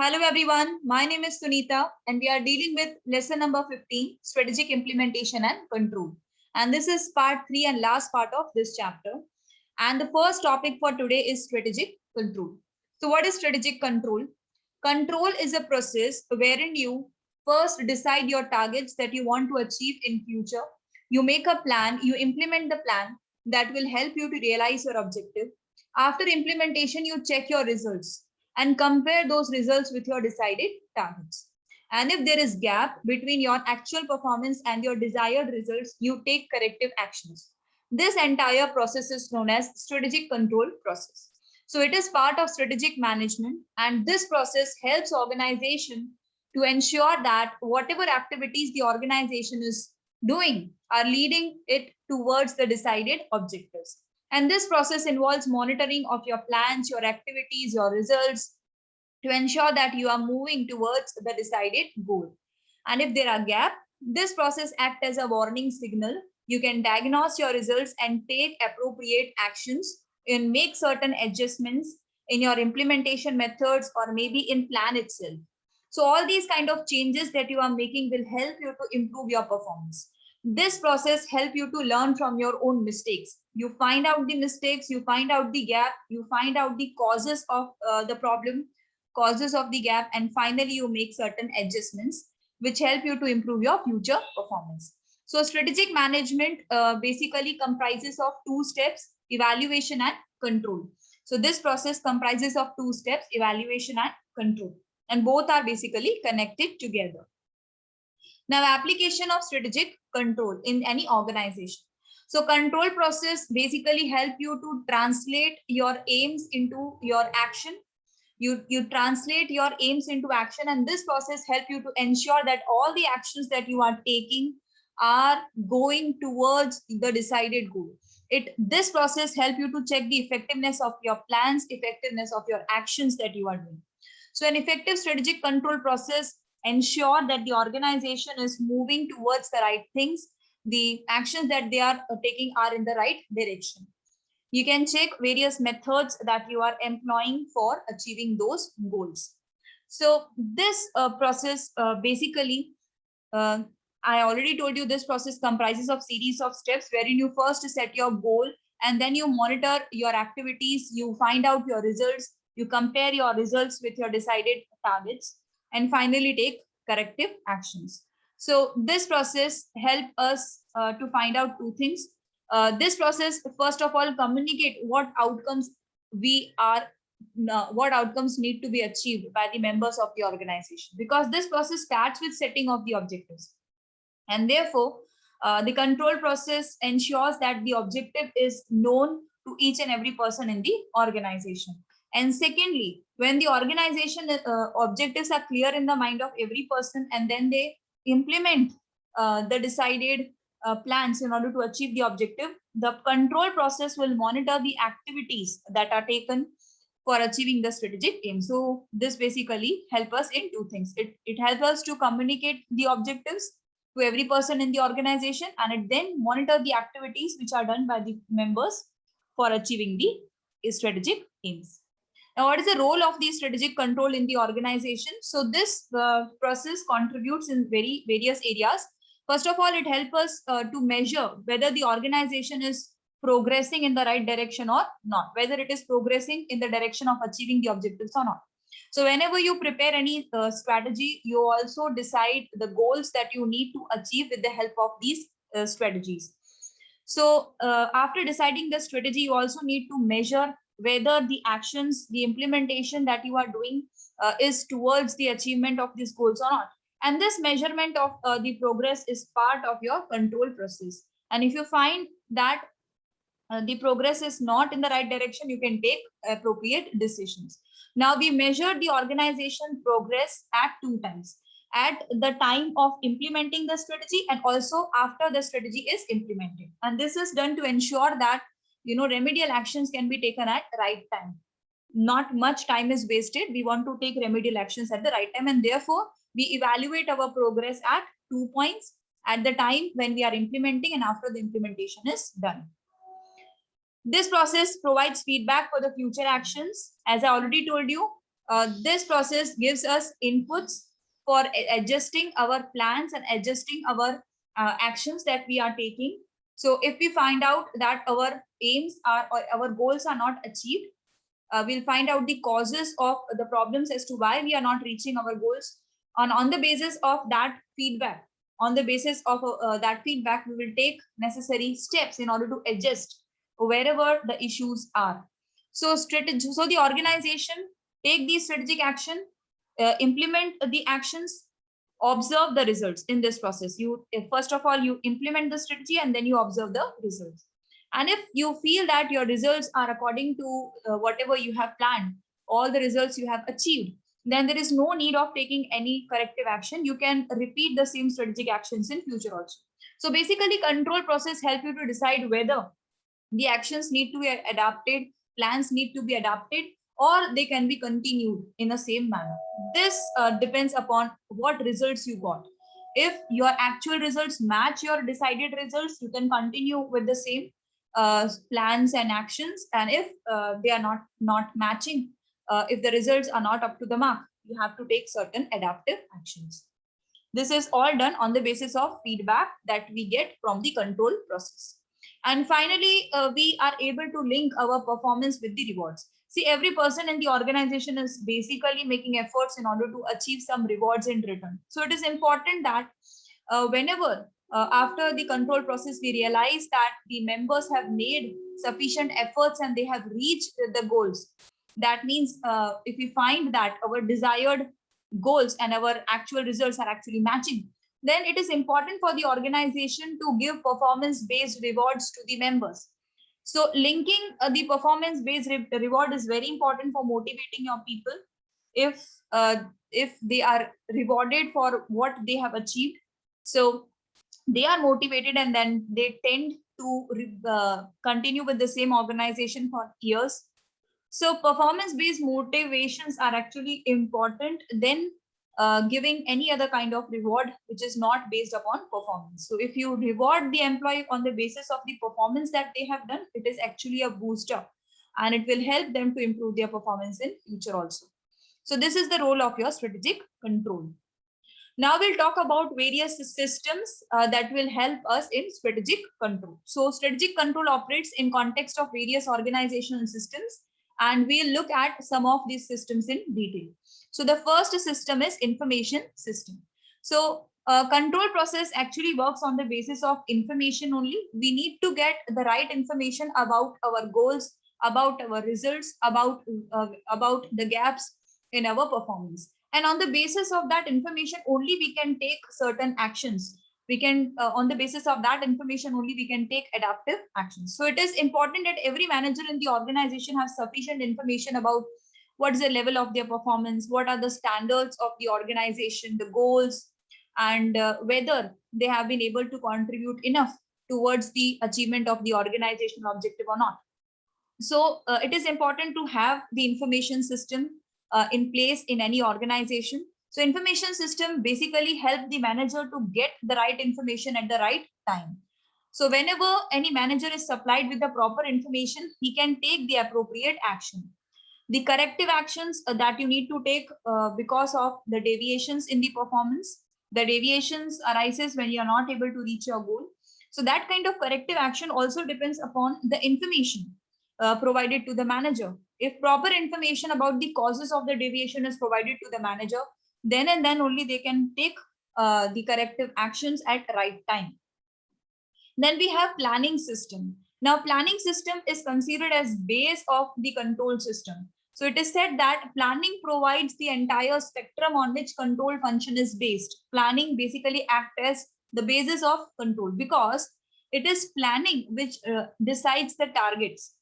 Hello everyone, my name is Sunita and we are dealing with lesson number 15, Strategic Implementation and Control. And this is part 3 and last part of this chapter. And the first topic for today is Strategic Control. So what is Strategic Control? Control is a process wherein you first decide your targets that you want to achieve in future. You make a plan, you implement the plan that will help you to realize your objective. After implementation, you check your results and compare those results with your decided targets. And if there is gap between your actual performance and your desired results, you take corrective actions. This entire process is known as strategic control process. So it is part of strategic management, and this process helps organization to ensure that whatever activities the organization is doing are leading it towards the decided objectives. And this process involves monitoring of your plans, your activities, your results to ensure that you are moving towards the decided goal. And if there are gaps, this process acts as a warning signal. You can diagnose your results and take appropriate actions and make certain adjustments in your implementation methods or maybe in plan itself. So all these kind of changes that you are making will help you to improve your performance. This process helps you to learn from your own mistakes. You find out the mistakes, you find out the gap, you find out the causes of the problem, causes of the gap, and finally you make certain adjustments which help you to improve your future performance. So strategic management basically comprises of two steps: evaluation and control. So this process comprises of two steps: evaluation and control, and both are basically connected together. Now, application of strategic control in any organization. So control process basically help you to translate your aims into your action. You translate your aims into action, and this process help you to ensure that all the actions that you are taking are going towards the decided goal. This process help you to check the effectiveness of your plans, effectiveness of your actions that you are doing. So an effective strategic control process ensure that the organization is moving towards the right things. The actions that they are taking are in the right direction. You can check various methods that you are employing for achieving those goals. So this process basically, I already told you, this process comprises of series of steps wherein you first set your goal and then you monitor your activities, you find out your results, you compare your results with your decided targets, and finally take corrective actions. So this process help us to find out two things. This process, first of all, communicate what outcomes what outcomes need to be achieved by the members of the organization, because this process starts with setting of the objectives, and therefore the control process ensures that the objective is known to each and every person in the organization. And secondly, when the organization objectives are clear in the mind of every person, and then they implement the decided plans in order to achieve the objective, the control process will monitor the activities that are taken for achieving the strategic aim. So this basically helps us in two things. It helps us to communicate the objectives to every person in the organization, and it then monitor the activities which are done by the members for achieving the strategic aims. Now, what is the role of the strategic control in the organization? So this process contributes in various areas. First of all, it helps us to measure whether the organization is progressing in the right direction or not, whether it is progressing in the direction of achieving the objectives or not. So whenever you prepare any strategy, you also decide the goals that you need to achieve with the help of these strategies. So after deciding the strategy, you also need to measure whether the actions, the implementation that you are doing is towards the achievement of these goals or not. And this measurement of the progress is part of your control process. And if you find that the progress is not in the right direction, you can take appropriate decisions. Now we measure the organization progress at two times: at the time of implementing the strategy and also after the strategy is implemented. And this is done to ensure that remedial actions can be taken at right time. Not much time is wasted. We want to take remedial actions at the right time, and therefore we evaluate our progress at 2 points: at the time when we are implementing and after the implementation is done. This process provides feedback for the future actions. As I already told you, this process gives us inputs for adjusting our plans and adjusting our actions that we are taking. So if we find out that our aims are or our goals are not achieved, we'll find out the causes of the problems as to why we are not reaching our goals. On the basis of that feedback, we will take necessary steps in order to adjust wherever the issues are. So the organization take the strategic action, implement the actions, observe the results in this process. You first of all, you implement the strategy and then you observe the results. And if you feel that your results are according to whatever you have planned, all the results you have achieved, then there is no need of taking any corrective action. You can repeat the same strategic actions in future also. So basically, control process help you to decide whether the actions need to be adapted, plans need to be adapted, or they can be continued in the same manner. This depends upon what results you got. If your actual results match your decided results, you can continue with the same plans and actions. And if they are not matching, if the results are not up to the mark, you have to take certain adaptive actions. This is all done on the basis of feedback that we get from the control process. And finally, we are able to link our performance with the rewards. See, every person in the organization is basically making efforts in order to achieve some rewards in return. So it is important that whenever after the control process, we realize that the members have made sufficient efforts and they have reached the goals. That means if we find that our desired goals and our actual results are actually matching, then it is important for the organization to give performance-based rewards to the members. So linking the performance-based reward is very important for motivating your people. If they are rewarded for what they have achieved, so they are motivated and then they tend to continue with the same organization for years. So performance-based motivations are actually important than giving any other kind of reward which is not based upon performance. So if you reward the employee on the basis of the performance that they have done, it is actually a booster and it will help them to improve their performance in future also. So this is the role of your strategic control. Now we'll talk about various systems that will help us in strategic control. So strategic control operates in context of various organizational systems, and we'll look at some of these systems in detail. So the first system is information system. So control process actually works on the basis of information only. We need to get the right information about our goals, about our results, about the gaps in our performance. And on the basis of that information only we can take certain actions. We can, on the basis of that information only we can take adaptive actions. So it is important that every manager in the organization has sufficient information about what is the level of their performance, what are the standards of the organization, the goals, and whether they have been able to contribute enough towards the achievement of the organizational objective or not. So it is important to have the information system in place in any organization. So information system basically help the manager to get the right information at the right time. So whenever any manager is supplied with the proper information, he can take the appropriate action. The corrective actions that you need to take because of the deviations in the performance, the deviations arises when you are not able to reach your goal. So that kind of corrective action also depends upon the information provided to the manager. If proper information about the causes of the deviation is provided to the manager, then and then only they can take the corrective actions at right time. Then we have planning system. Now planning system is considered as base of the control system. So it is said that planning provides the entire spectrum on which control function is based. Planning basically acts as the basis of control because it is planning which decides the targets.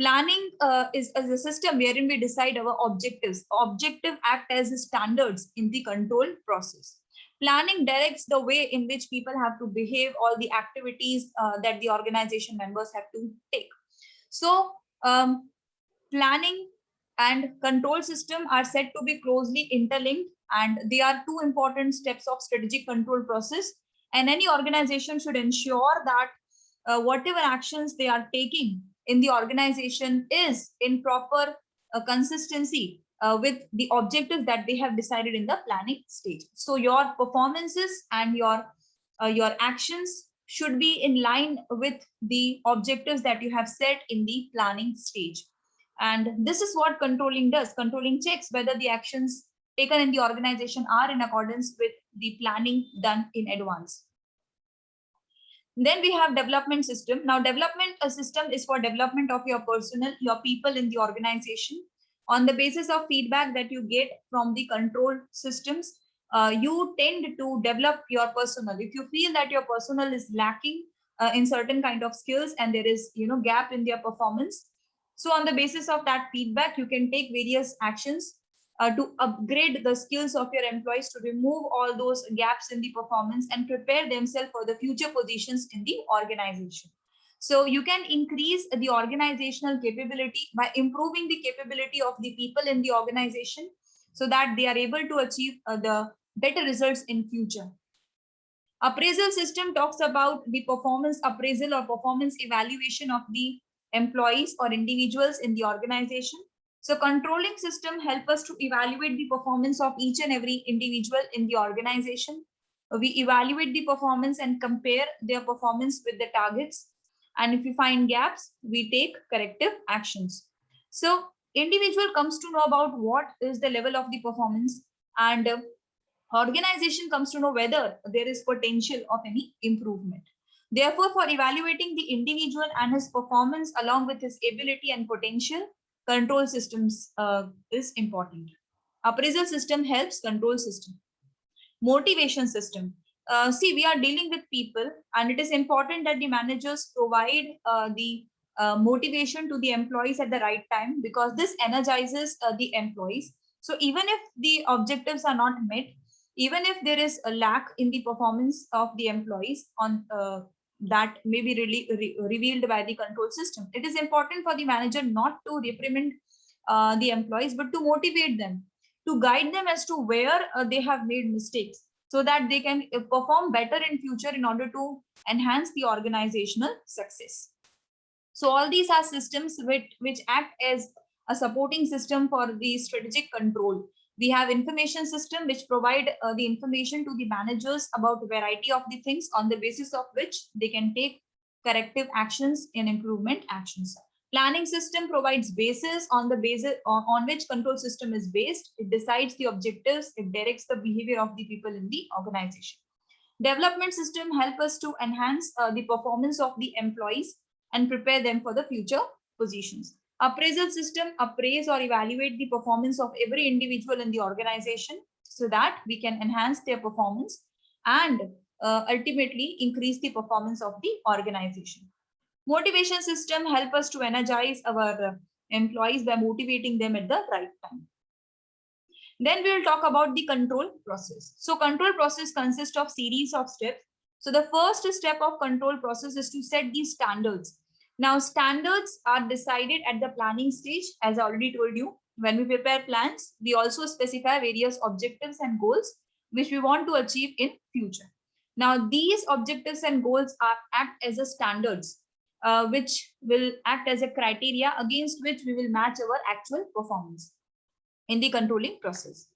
Planning is a system wherein we decide our objectives. Objective act as standards in the control process. Planning directs the way in which people have to behave, all the activities that the organization members have to take. So planning and control system are said to be closely interlinked, and they are two important steps of strategic control process. And any organization should ensure that whatever actions they are taking in the organization is in proper consistency with the objectives that they have decided in the planning stage. So your performances and your actions should be in line with the objectives that you have set in the planning stage. And this is what controlling does. Controlling checks whether the actions taken in the organization are in accordance with the planning done in advance. Then we have development system. Now, development system is for development of your personnel, your people in the organization. On the basis of feedback that you get from the control systems, you tend to develop your personnel. If you feel that your personnel is lacking in certain kind of skills and there is gap in their performance, so on the basis of that feedback, you can take various actions to upgrade the skills of your employees, to remove all those gaps in the performance and prepare themselves for the future positions in the organization. So you can increase the organizational capability by improving the capability of the people in the organization so that they are able to achieve the better results in future. Appraisal system talks about the performance appraisal or performance evaluation of the employees or individuals in the organization. So controlling system help us to evaluate the performance of each and every individual in the organization. We evaluate the performance and compare their performance with the targets. And if we find gaps, we take corrective actions. So individual comes to know about what is the level of the performance, and organization comes to know whether there is potential of any improvement. Therefore, for evaluating the individual and his performance along with his ability and potential, control systems is important. Appraisal system helps control system. Motivation system. See, we are dealing with people, and it is important that the managers provide the motivation to the employees at the right time, because this energizes the employees. So even if the objectives are not met, even if there is a lack in the performance of the employees on that may be really revealed by the control system, it is important for the manager not to reprimand the employees, but to motivate them, to guide them as to where they have made mistakes, so that they can perform better in future in order to enhance the organizational success. So all these are systems which act as a supporting system for the strategic control. We have information system which provide the information to the managers about a variety of the things on the basis of which they can take corrective actions and improvement actions. Planning system provides basis on the basis on which control system is based. It decides the objectives, it directs the behavior of the people in the organization. Development system help us to enhance the performance of the employees and prepare them for the future positions. Appraisal system appraise or evaluate the performance of every individual in the organization so that we can enhance their performance and ultimately increase the performance of the organization. Motivation system help us to energize our employees by motivating them at the right time. Then we will talk about the control process. So control process consists of series of steps. So the first step of control process is to set these standards. Now, standards are decided at the planning stage. As I already told you, when we prepare plans, we also specify various objectives and goals which we want to achieve in future. Now, these objectives and goals act as a standards, which will act as a criteria against which we will match our actual performance in the controlling process.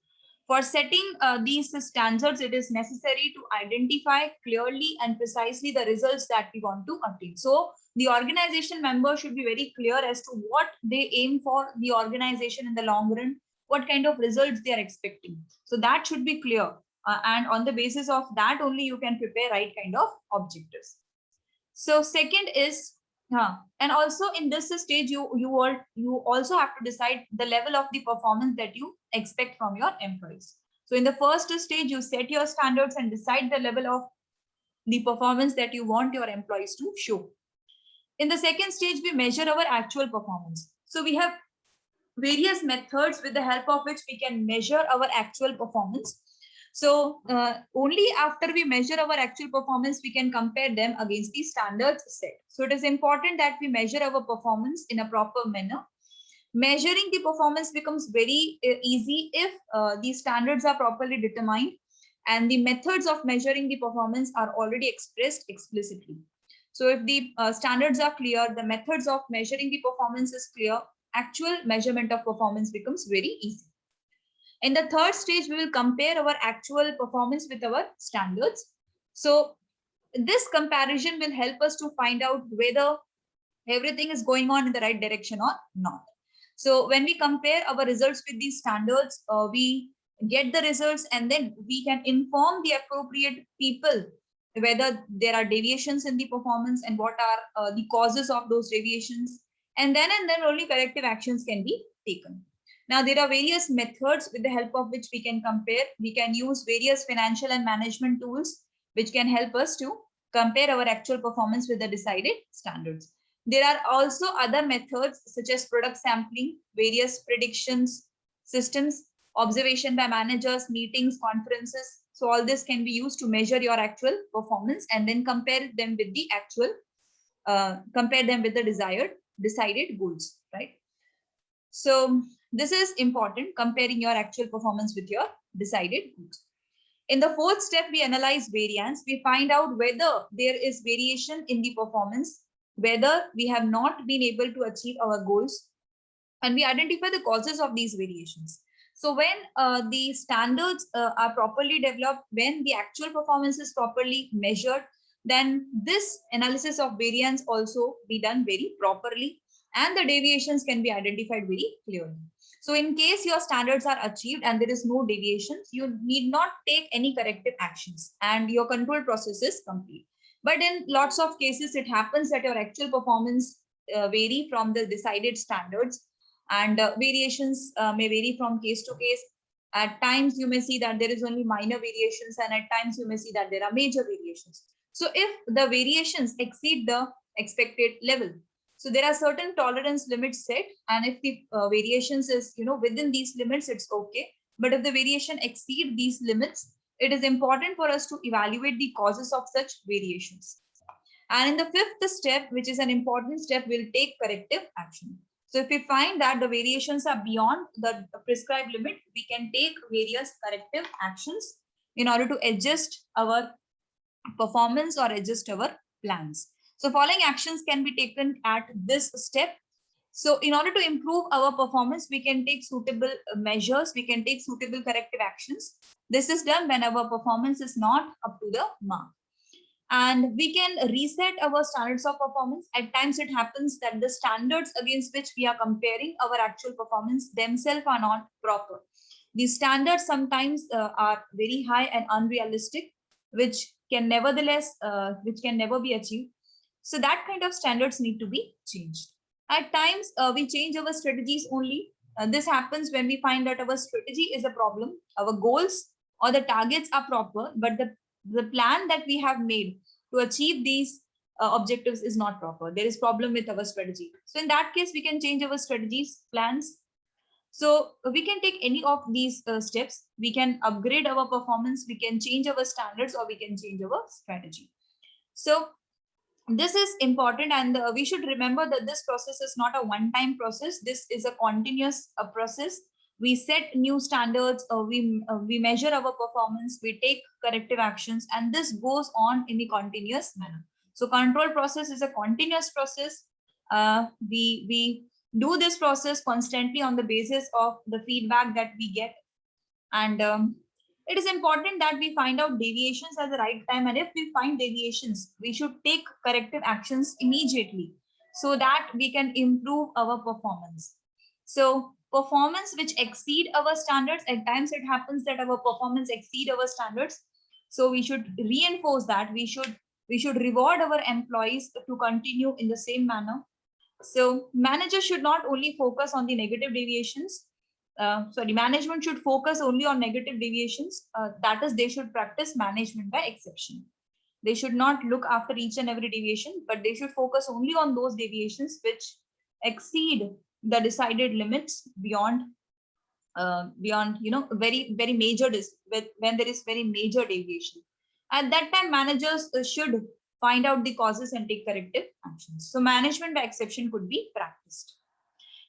For setting these standards, it is necessary to identify clearly and precisely the results that we want to attain. So the organization member should be very clear as to what they aim for the organization in the long run, what kind of results they are expecting. So that should be clear. And on the basis of that only you can prepare right kind of objectives. So second is, and also in this stage, you also have to decide the level of the performance that you expect from your employees. So in the first stage, you set your standards and decide the level of the performance that you want your employees to show. In the second stage, we measure our actual performance. So we have various methods with the help of which we can measure our actual performance. So only after we measure our actual performance, we can compare them against the standards set. So it is important that we measure our performance in a proper manner. Measuring the performance becomes very easy if the standards are properly determined and the methods of measuring the performance are already expressed explicitly. So if the standards are clear, the methods of measuring the performance is clear, actual measurement of performance becomes very easy. In the third stage, we will compare our actual performance with our standards. So this comparison will help us to find out whether everything is going on in the right direction or not. So when we compare our results with these standards, we get the results, and then we can inform the appropriate people whether there are deviations in the performance and what are the causes of those deviations. And then only corrective actions can be taken. Now, there are various methods with the help of which we can compare. We can use various financial and management tools which can help us to compare our actual performance with the decided standards. There are also other methods such as product sampling, various predictions systems, observation by managers, meetings, conferences. So all this can be used to measure your actual performance and then compare them with the actual, compare them with the decided goals, right? So this is important, comparing your actual performance with your decided goals. In the fourth step, we analyze variance. We find out whether there is variation in the performance, whether we have not been able to achieve our goals, and we identify the causes of these variations. So when the standards are properly developed, when the actual performance is properly measured, then this analysis of variance also be done very properly, and the deviations can be identified very clearly. So in case your standards are achieved and there is no deviations, you need not take any corrective actions and your control process is complete. But in lots of cases, it happens that your actual performance vary from the decided standards, and variations may vary from case to case. At times, you may see that there is only minor variations, and at times you may see that there are major variations. So if the variations exceed the expected level, so there are certain tolerance limits set, and if the variations is within these limits, it's okay. But if the variation exceed these limits, it is important for us to evaluate the causes of such variations. And in the fifth step, which is an important step, we'll take corrective action. So if we find that the variations are beyond the prescribed limit, we can take various corrective actions in order to adjust our performance or adjust our plans. So following actions can be taken at this step. So in order to improve our performance, we can take suitable measures, we can take suitable corrective actions. This is done when our performance is not up to the mark. And we can reset our standards of performance. At times it happens that the standards against which we are comparing our actual performance themselves are not proper. These standards sometimes are very high and unrealistic, which can never be achieved. So that kind of standards need to be changed. At times, we change our strategies only. This happens when we find that our strategy is a problem, our goals or the targets are proper, but the plan that we have made to achieve these objectives is not proper. There is problem with our strategy. So in that case, we can change our strategies, plans. So we can take any of these steps. We can upgrade our performance, we can change our standards, or we can change our strategy. So this is important, and we should remember that this process is not a one-time process. This is a continuous process. We set new standards, we measure our performance, we take corrective actions, and this goes on in a continuous manner. So control process is a continuous process. We do this process constantly on the basis of the feedback that we get, and it is important that we find out deviations at the right time, and if we find deviations, we should take corrective actions immediately so that we can improve our performance. So performance which exceed our standards, at times it happens that our performance exceed our standards. So we should reinforce that. We should reward our employees to continue in the same manner. So managers should not only focus on the negative deviations. Management should focus only on negative deviations. That is, they should practice management by exception. They should not look after each and every deviation, but they should focus only on those deviations which exceed the decided limits beyond very major when there is very major deviation. At that time, managers should find out the causes and take corrective actions. So management by exception could be practiced.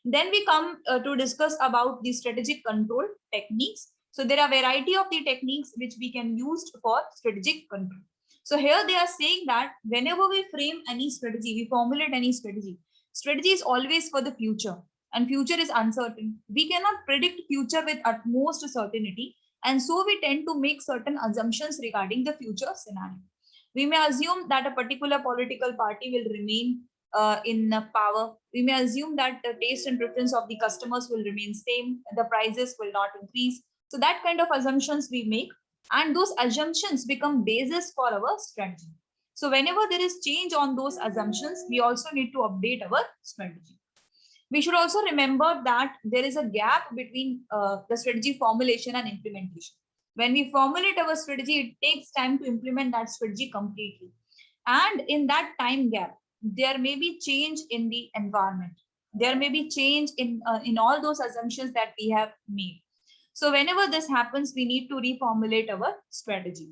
Then we come to discuss about the strategic control techniques. So there are a variety of the techniques which we can use for strategic control. So here they are saying that whenever we frame any strategy, we formulate any strategy is always for the future. and future is uncertain. We cannot predict future with utmost certainty, and so we tend to make certain assumptions regarding the future scenario. We may assume that a particular political party will remain in power. We may assume that the taste and preference of the customers will remain same, the prices will not increase. So that kind of assumptions we make, and those assumptions become basis for our strategy. So whenever there is change on those assumptions, we also need to update our strategy. We should also remember that there is a gap between the strategy formulation and implementation. When we formulate our strategy, it takes time to implement that strategy completely. And in that time gap, there may be change in the environment. There may be change in all those assumptions that we have made. So whenever this happens, we need to reformulate our strategy.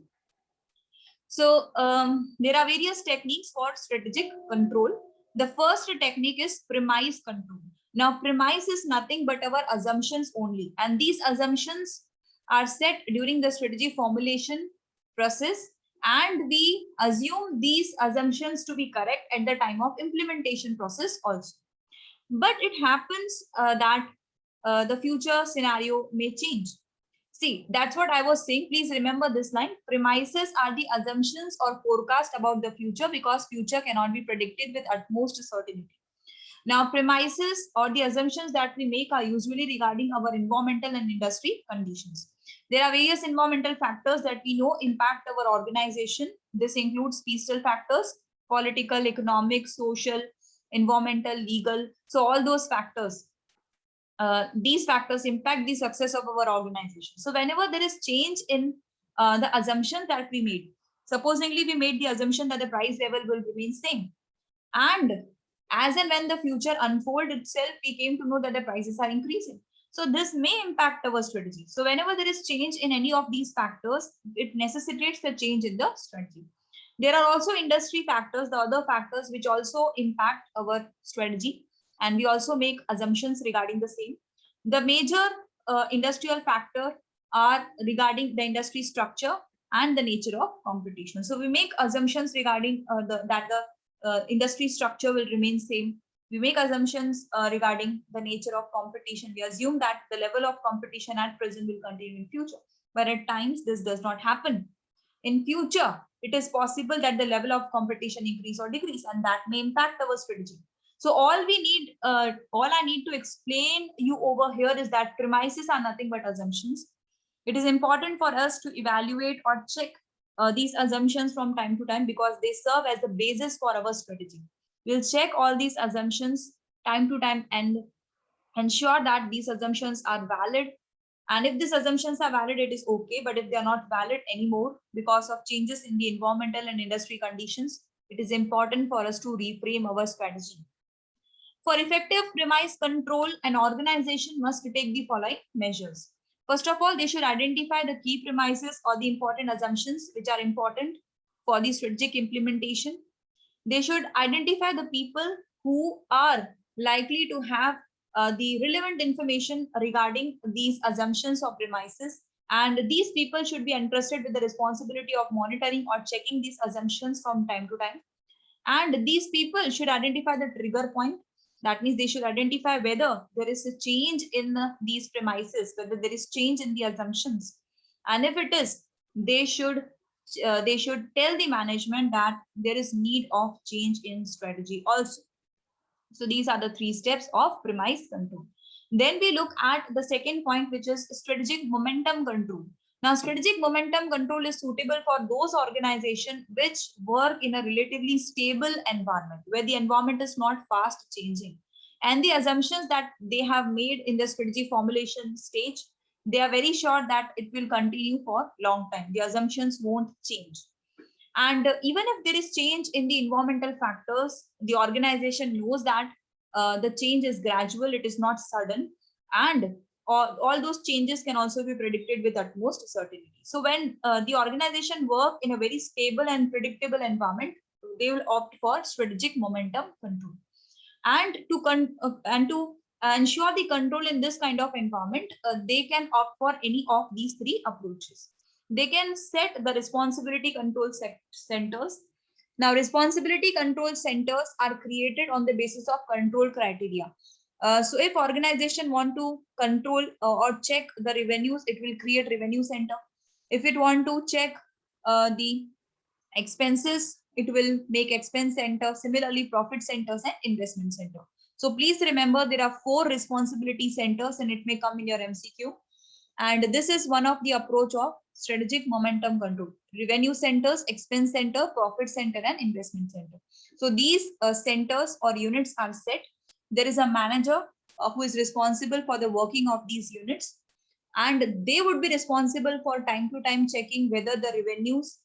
So there are various techniques for strategic control. The first technique is premise control. Now, premise is nothing but our assumptions only. And these assumptions are set during the strategy formulation process. And we assume these assumptions to be correct at the time of implementation process also. But it happens that the future scenario may change. See, that's what I was saying. Please remember this line. Premises are the assumptions or forecast about the future, because future cannot be predicted with utmost certainty. Now, premises or the assumptions that we make are usually regarding our environmental and industry conditions. There are various environmental factors that we know impact our organization. This includes fiscal factors, political, economic, social, environmental, legal. So all those factors. These factors impact the success of our organization. So whenever there is change in the assumption that we made, supposedly we made the assumption that the price level will remain same, and as and when the future unfold itself, we came to know that the prices are increasing. So this may impact our strategy. So whenever there is change in any of these factors, it necessitates the change in the strategy. There are also industry factors, the other factors which also impact our strategy, and we also make assumptions regarding the same. The major industrial factor are regarding the industry structure and the nature of competition. So we make assumptions regarding that the industry structure will remain same. We make assumptions regarding the nature of competition. We assume that the level of competition at present will continue in future, but at times this does not happen. In future, it is possible that the level of competition increase or decrease, and that may impact our strategy. So all I need to explain you over here is that premises are nothing but assumptions. It is important for us to evaluate or check these assumptions from time to time, because they serve as the basis for our strategy. We'll check all these assumptions time to time and ensure that these assumptions are valid. And if these assumptions are valid, it is okay. But if they are not valid anymore because of changes in the environmental and industry conditions, it is important for us to reframe our strategy. For effective premise control, an organization must take the following measures. First of all, they should identify the key premises or the important assumptions which are important for the strategic implementation. They should identify the people who are likely to have the relevant information regarding these assumptions or premises, and these people should be entrusted with the responsibility of monitoring or checking these assumptions from time to time. And these people should identify the trigger point. That means they should identify whether there is a change in these premises, whether there is change in the assumptions. And if it is, they should tell the management that there is need of change in strategy also. So these are the 3 steps of premise control. Then we look at the second point, which is strategic momentum control. Now, strategic momentum control is suitable for those organizations which work in a relatively stable environment, where the environment is not fast changing. And the assumptions that they have made in the strategy formulation stage, they are very sure that it will continue for long time. The assumptions won't change. And even if there is change in the environmental factors, the organization knows that the change is gradual, it is not sudden, and all those changes can also be predicted with utmost certainty. So when the organization work in a very stable and predictable environment, they will opt for strategic momentum control. And to ensure the control in this kind of environment, they can opt for any of these 3 approaches. They can set the responsibility control centers. Now, responsibility control centers are created on the basis of control criteria. So if organization want to control or check the revenues, it will create revenue center. If it want to check the expenses, it will make expense center. Similarly, profit centers and investment center. So please remember there are 4 responsibility centers and it may come in your MCQ. And this is one of the approach of strategic momentum control. Revenue centers, expense center, profit center, and investment center. So these centers or units are set. There is a manager who is responsible for the working of these units, and they would be responsible for time to time checking whether the revenues,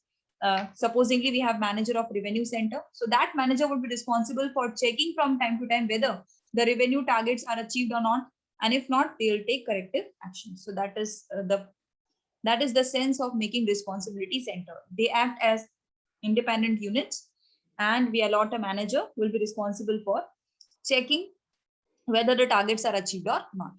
supposingly we have manager of revenue center, so that manager would be responsible for checking from time to time whether the revenue targets are achieved or not, and if not, they will take corrective action. So that is the sense of making responsibility center. They act as independent units, and we allot a manager who will be responsible for checking whether the targets are achieved or not.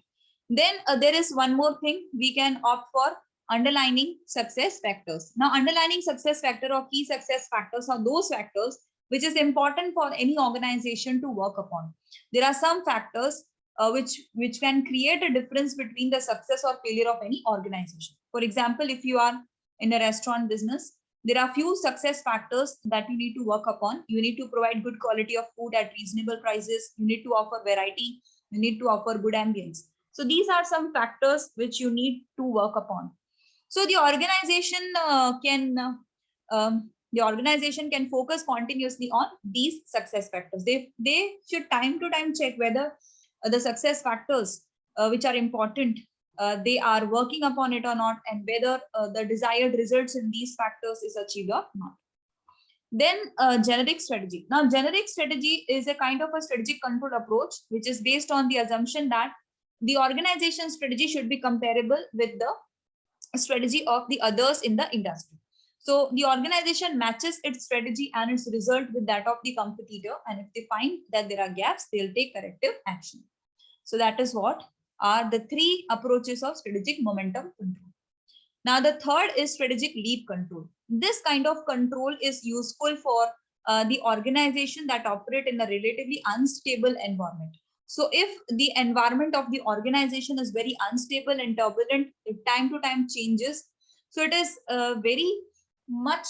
Then there is one more thing, we can opt for underlining success factors. Now, underlining success factor or key success factors are those factors which is important for any organization to work upon. There are some factors which can create a difference between the success or failure of any organization. For example, if you are in a restaurant business, there are few success factors that you need to work upon. You need to provide good quality of food at reasonable prices. You need to offer variety. You need to offer good ambience. So these are some factors which you need to work upon. So the organization can focus continuously on these success factors. They should time to time check whether the success factors which are important, they are working upon it or not, and whether the desired results in these factors is achieved or not. Then generic strategy. Now, generic strategy is a kind of a strategic control approach, which is based on the assumption that the organization strategy should be comparable with the strategy of the others in the industry. So the organization matches its strategy and its result with that of the competitor. And if they find that there are gaps, they'll take corrective action. So that is what are the 3 approaches of strategic momentum control. Now, the third is strategic leap control. This kind of control is useful for the organization that operate in a relatively unstable environment. So if the environment of the organization is very unstable and turbulent, time to time changes, so it is very much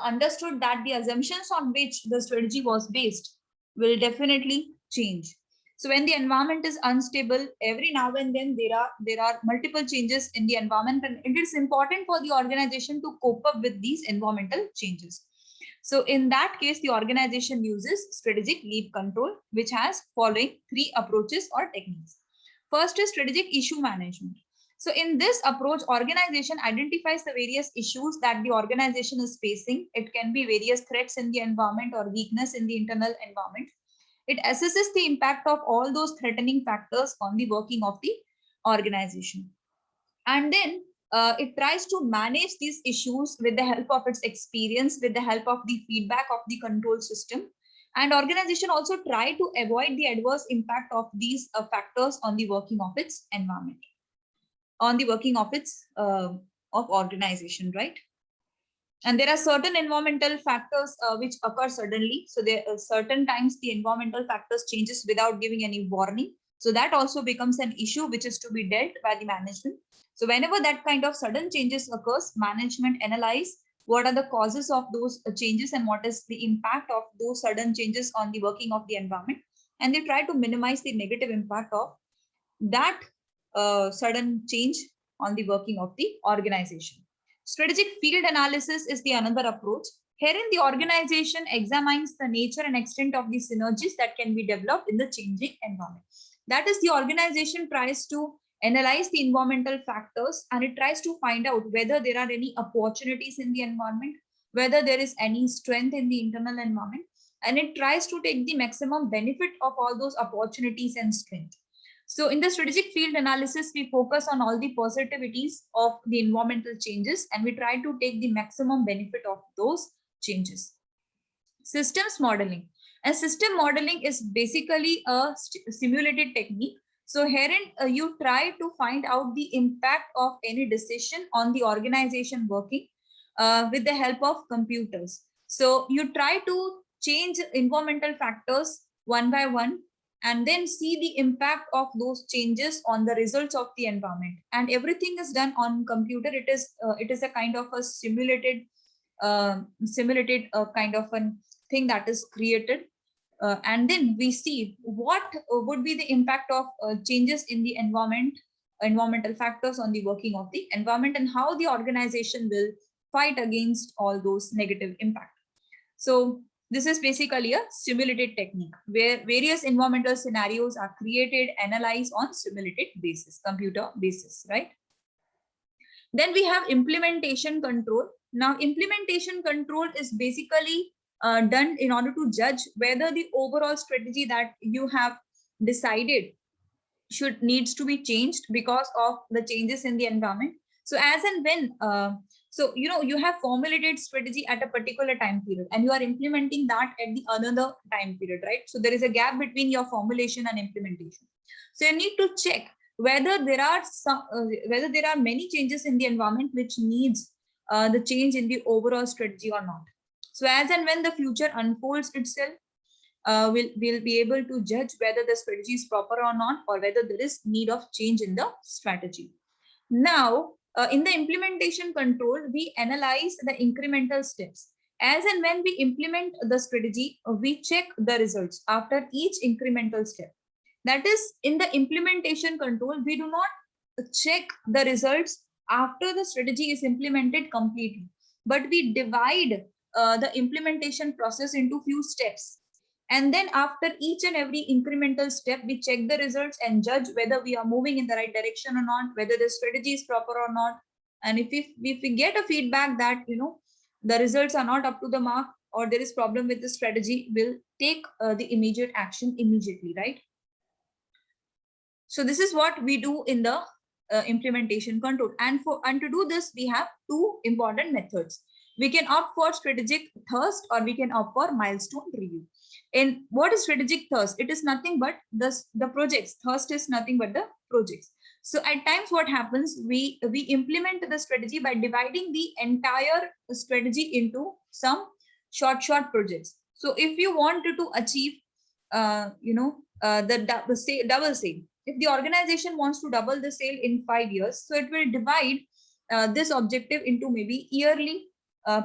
understood that the assumptions on which the strategy was based will definitely change. So when the environment is unstable, every now and then there are multiple changes in the environment, and it is important for the organization to cope up with these environmental changes. So in that case, the organization uses strategic leap control, which has following 3 approaches or techniques. First is strategic issue management. So in this approach, organization identifies the various issues that the organization is facing. It can be various threats in the environment or weakness in the internal environment. It assesses the impact of all those threatening factors on the working of the organization. And then it tries to manage these issues with the help of its experience, with the help of the feedback of the control system. And organization also try to avoid the adverse impact of these factors on the working of its environment, on the working of its of organization, right? And there are certain environmental factors which occur suddenly. So there are certain times the environmental factors changes without giving any warning. So that also becomes an issue which is to be dealt by the management. So whenever that kind of sudden changes occurs, management analyze what are the causes of those changes and what is the impact of those sudden changes on the working of the environment. And they try to minimize the negative impact of that sudden change on the working of the organization. Strategic field analysis is the another approach. Herein, the organization examines the nature and extent of the synergies that can be developed in the changing environment. That is, the organization tries to analyze the environmental factors and it tries to find out whether there are any opportunities in the environment, whether there is any strength in the internal environment, and it tries to take the maximum benefit of all those opportunities and strength. So in the strategic field analysis, we focus on all the positivities of the environmental changes and we try to take the maximum benefit of those changes. Systems modeling. And system modeling is basically a simulated technique. So herein you try to find out the impact of any decision on the organization working with the help of computers. So you try to change environmental factors one by one, and then see the impact of those changes on the results of the environment. And everything is done on computer. It is a kind of a simulated kind of a thing that is created, and then we see what would be the impact of changes in the environmental factors on the working of the environment, and how the organization will fight against all those negative impact. So this is basically a simulated technique where various environmental scenarios are created, analyzed on simulated basis, computer basis, right? Then we have implementation control. Now, implementation control is basically done in order to judge whether the overall strategy that you have decided needs to be changed because of the changes in the environment. So as and when you have formulated strategy at a particular time period and you are implementing that at the another time period, right? So there is a gap between your formulation and implementation. So you need to check whether there are many changes in the environment which needs the change in the overall strategy or not. So as and when the future unfolds itself, we'll be able to judge whether the strategy is proper or not, or whether there is need of change in the strategy. Now, in the implementation control, we analyze the incremental steps. As and when we implement the strategy, we check the results after each incremental step. That is, in the implementation control, we do not check the results after the strategy is implemented completely, but we divide the implementation process into few steps. And then after each and every incremental step, we check the results and judge whether we are moving in the right direction or not, whether the strategy is proper or not. And if we get a feedback that, the results are not up to the mark or there is problem with the strategy, we'll take the immediate action immediately, right? So this is what we do in the implementation control. And to do this, we have two important methods. We can opt for strategic thirst or we can opt for milestone review. And what is strategic thirst? It is nothing but the projects. Thirst is nothing but the projects. So at times what happens, we implement the strategy by dividing the entire strategy into some short projects. So if you wanted to achieve, the double sale, if the organization wants to double the sale in 5 years, so it will divide this objective into maybe yearly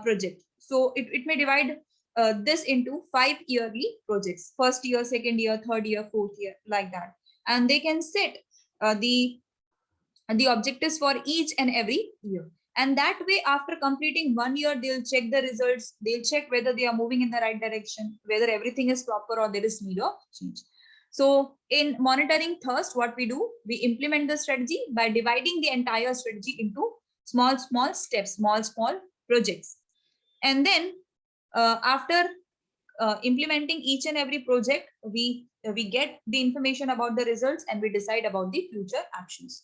project. So it may divide this into 5 yearly projects: first year, second year, third year, fourth year, like that. And they can set the objectives for each and every year. And that way, after completing 1 year, they'll check the results. They'll check whether they are moving in the right direction, whether everything is proper or there is need of change. So in monitoring thirst, what we do, we implement the strategy by dividing the entire strategy into small steps, small projects. And then after implementing each and every project, we get the information about the results and we decide about the future actions.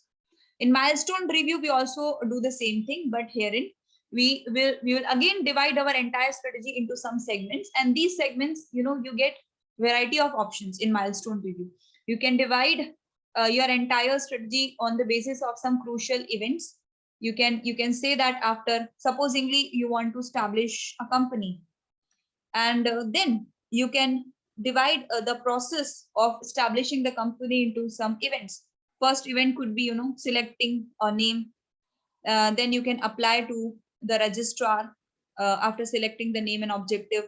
In milestone review, we also do the same thing, but herein we will again divide our entire strategy into some segments, and these segments, you get variety of options in milestone review. You can divide your entire strategy on the basis of some crucial events. You can say that after, supposingly, you want to establish a company, and then you can divide the process of establishing the company into some events. First event could be, selecting a name. Then you can apply to the registrar after selecting the name and objective.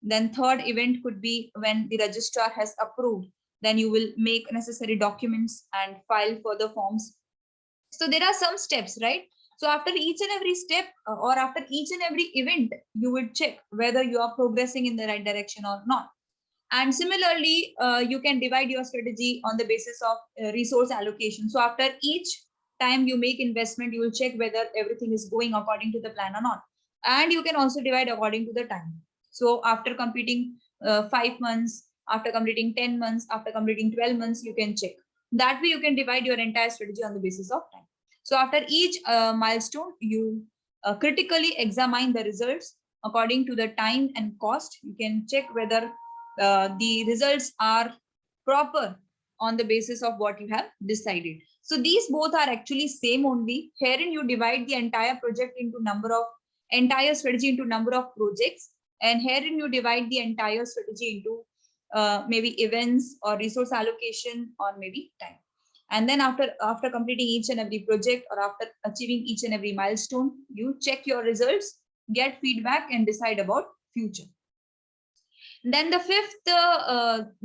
Then third event could be when the registrar has approved. Then you will make necessary documents and file further forms. So there are some steps, right? So after each and every step or after each and every event, you would check whether you are progressing in the right direction or not. And similarly, you can divide your strategy on the basis of resource allocation. So after each time you make investment, you will check whether everything is going according to the plan or not. And you can also divide according to the time. So after completing 5 months, after completing 10 months, after completing 12 months, you can check. That way you can divide your entire strategy on the basis of time. So after each milestone, you critically examine the results according to the time and cost. You can check whether the results are proper on the basis of what you have decided. So these both are actually same only. Herein you divide the entire project into entire strategy into number of projects, and herein you divide the entire strategy into maybe events or resource allocation or maybe time. And then after completing each and every project or after achieving each and every milestone, you check your results, get feedback and decide about future. Then the fifth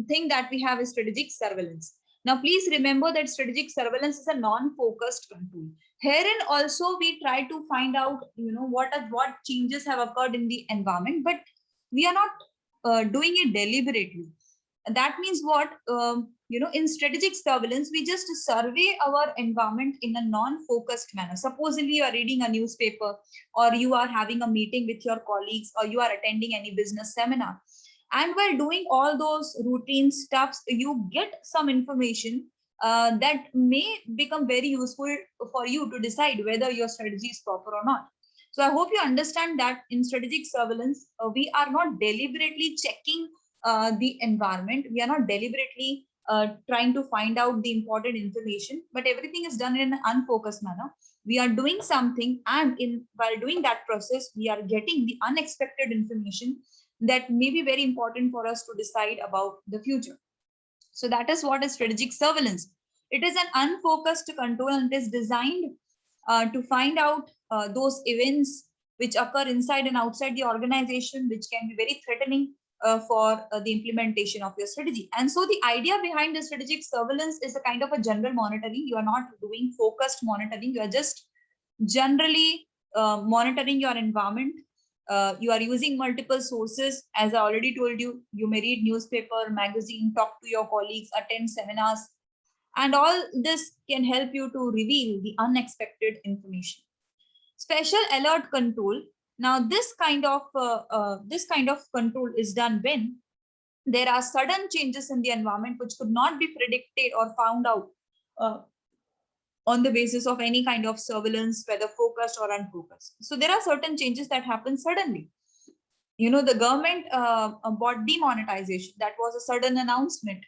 thing that we have is strategic surveillance. Now, please remember that strategic surveillance is a non-focused control. Herein also we try to find out, what changes have occurred in the environment, but we are not doing it deliberately. That means what? In strategic surveillance, we just survey our environment in a non-focused manner. Supposedly you are reading a newspaper, or you are having a meeting with your colleagues, or you are attending any business seminar. And while doing all those routine stuffs, you get some information that may become very useful for you to decide whether your strategy is proper or not. So I hope you understand that in strategic surveillance, we are not deliberately checking the environment. We are not deliberately trying to find out the important information, but everything is done in an unfocused manner. We are doing something, and while doing that process, we are getting the unexpected information that may be very important for us to decide about the future. So that is what is strategic surveillance. It is an unfocused control, and it is designed to find out those events which occur inside and outside the organization, which can be very threatening for the implementation of your strategy. And so the idea behind the strategic surveillance is a kind of a general monitoring. You are not doing focused monitoring. You are just generally monitoring your environment. You are using multiple sources. As I already told you, you may read newspaper, magazine, talk to your colleagues, attend seminars, and all this can help you to reveal the unexpected information. Special alert control. Now, this kind of control is done when there are sudden changes in the environment which could not be predicted or found out on the basis of any kind of surveillance, whether focused or unfocused. So there are certain changes that happen suddenly. The government bought demonetization. That was a sudden announcement.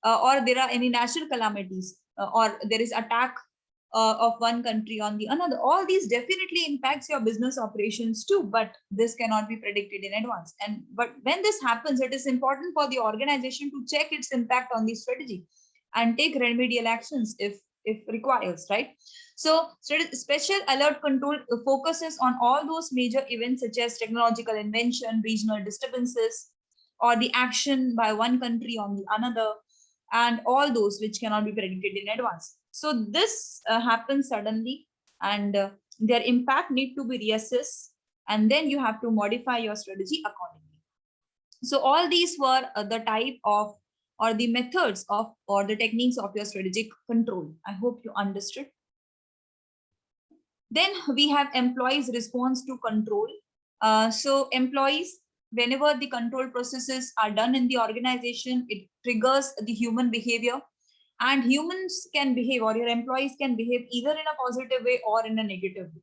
Or there are any natural calamities, or there is attack of one country on the another. All these definitely impacts your business operations too, but this cannot be predicted in advance. But when this happens, it is important for the organization to check its impact on the strategy and take remedial actions if requires, right? So special alert control focuses on all those major events such as technological invention, regional disturbances, or the action by one country on the another, and all those which cannot be predicted in advance. So this happens suddenly, and their impact need to be reassessed, and then you have to modify your strategy accordingly. So all these were the type of, or the methods of, or the techniques of your strategic control. I hope you understood. Then we have employees' response to control. So employees, whenever the control processes are done in the organization, it triggers the human behavior, and humans can behave, or your employees can behave either in a positive way or in a negative way.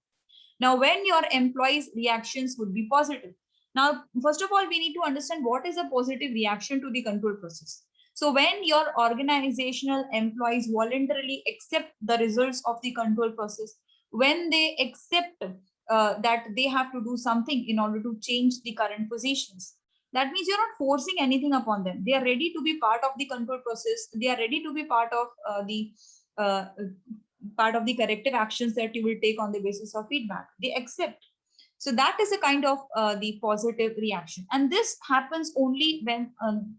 Now, when your employees' reactions would be positive. Now, first of all, we need to understand what is a positive reaction to the control process. So when your organizational employees voluntarily accept the results of the control process, when they accept that they have to do something in order to change the current positions, that means you're not forcing anything upon them. They are ready to be part of the control process. They are ready to be part of the corrective actions that you will take on the basis of feedback. They accept. So that is a kind of the positive reaction. And this happens only when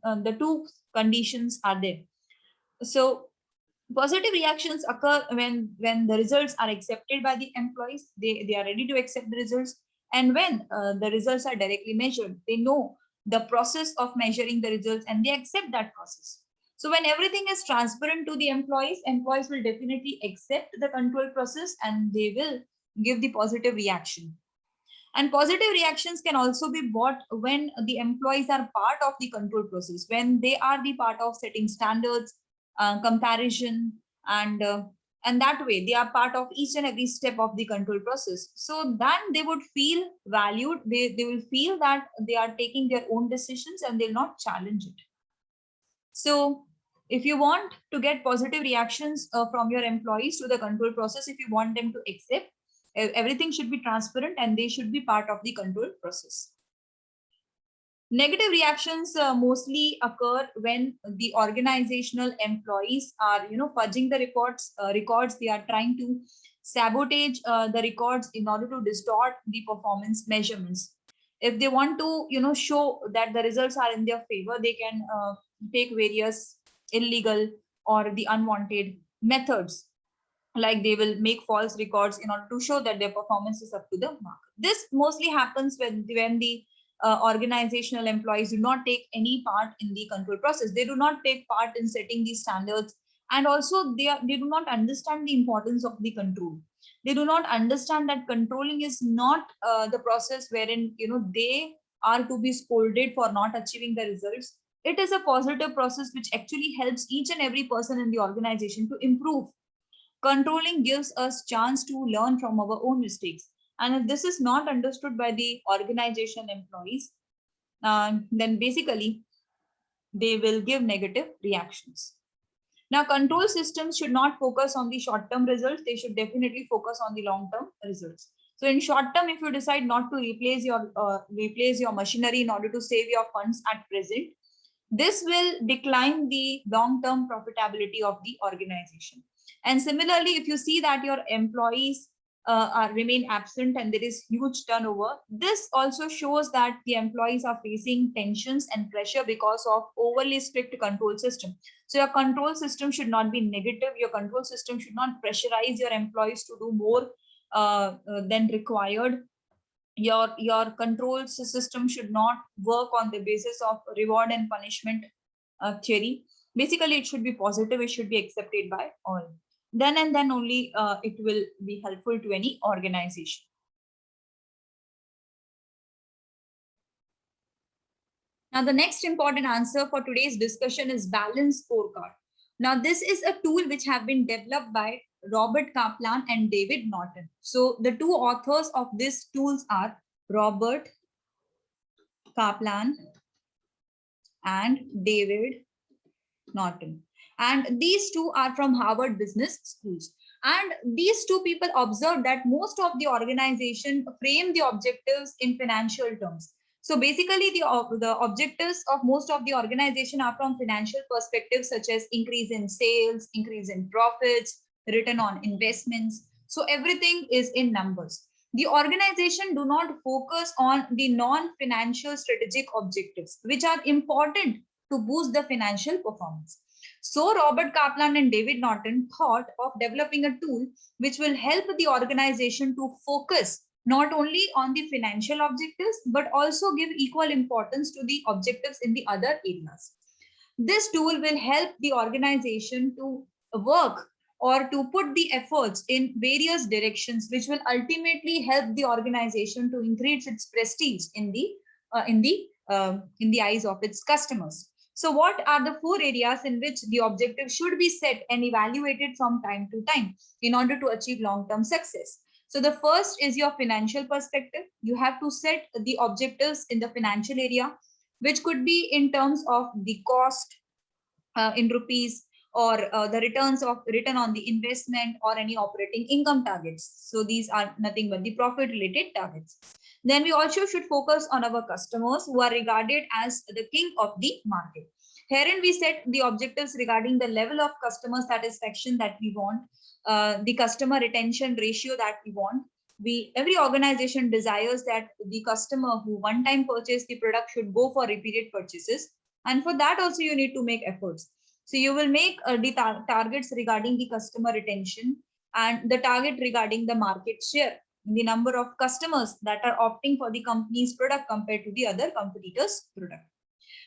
the two conditions are there. So positive reactions occur when the results are accepted by the employees. They are ready to accept the results. And when the results are directly measured, they know the process of measuring the results and they accept that process. So when everything is transparent to the employees will definitely accept the control process and they will give the positive reaction. And positive reactions can also be bought when the employees are part of the control process, when they are the part of setting standards, comparison, and that way they are part of each and every step of the control process. So then they would feel valued. They will feel that they are taking their own decisions and they'll not challenge it. So if you want to get positive reactions from your employees to the control process, if you want them to accept, everything should be transparent and they should be part of the control process. Negative reactions mostly occur when the organizational employees are, fudging the records. They are trying to sabotage the records in order to distort the performance measurements. If they want to, show that the results are in their favor, they can take various illegal or the unwanted methods, like they will make false records in order to show that their performance is up to the mark. This mostly happens when the organizational employees do not take any part in the control process. They do not take part in setting these standards, and also they do not understand the importance of the control. They do not understand that controlling is not the process wherein they are to be scolded for not achieving the results. It is a positive process which actually helps each and every person in the organization to improve. Controlling gives us chance to learn from our own mistakes. And if this is not understood by the organization employees, then basically they will give negative reactions. Now, control systems should not focus on the short-term results. They should definitely focus on the long-term results. So in short term, if you decide not to replace your machinery in order to save your funds at present, this will decline the long-term profitability of the organization. And similarly, if you see that your employees remain absent and there is huge turnover, this also shows that the employees are facing tensions and pressure because of overly strict control system. So your control system should not be negative. Your control system should not pressurize your employees to do more than required. Your control system should not work on the basis of reward and punishment theory. Basically, it should be positive. It should be accepted by all. Then and then only it will be helpful to any organization. Now, the next important answer for today's discussion is balance scorecard. Now, this is a tool which have been developed by Robert Kaplan and David Norton. So the two authors of these tools are Robert Kaplan and David Norton. And these two are from Harvard Business Schools. And these two people observed that most of the organization frame the objectives in financial terms. So basically, the objectives of most of the organization are from financial perspectives, such as increase in sales, increase in profits, return on investments. So everything is in numbers. The organization do not focus on the non-financial strategic objectives, which are important to boost the financial performance. So Robert Kaplan and David Norton thought of developing a tool which will help the organization to focus not only on the financial objectives, but also give equal importance to the objectives in the other areas. This tool will help the organization to work or to put the efforts in various directions, which will ultimately help the organization to increase its prestige in the eyes of its customers. So what are the 4 areas in which the objective should be set and evaluated from time to time in order to achieve long-term success? So the first is your financial perspective. You have to set the objectives in the financial area, which could be in terms of the cost in rupees, or the return on the investment, or any operating income targets. So these are nothing but the profit related targets. Then we also should focus on our customers, who are regarded as the king of the market. Herein we set the objectives regarding the level of customer satisfaction that we want, the customer retention ratio that we want. Every organization desires that the customer who one time purchased the product should go for repeated purchases, and for that also you need to make efforts. So you will make the targets regarding the customer retention, and the target regarding the market share, the number of customers that are opting for the company's product compared to the other competitors' product.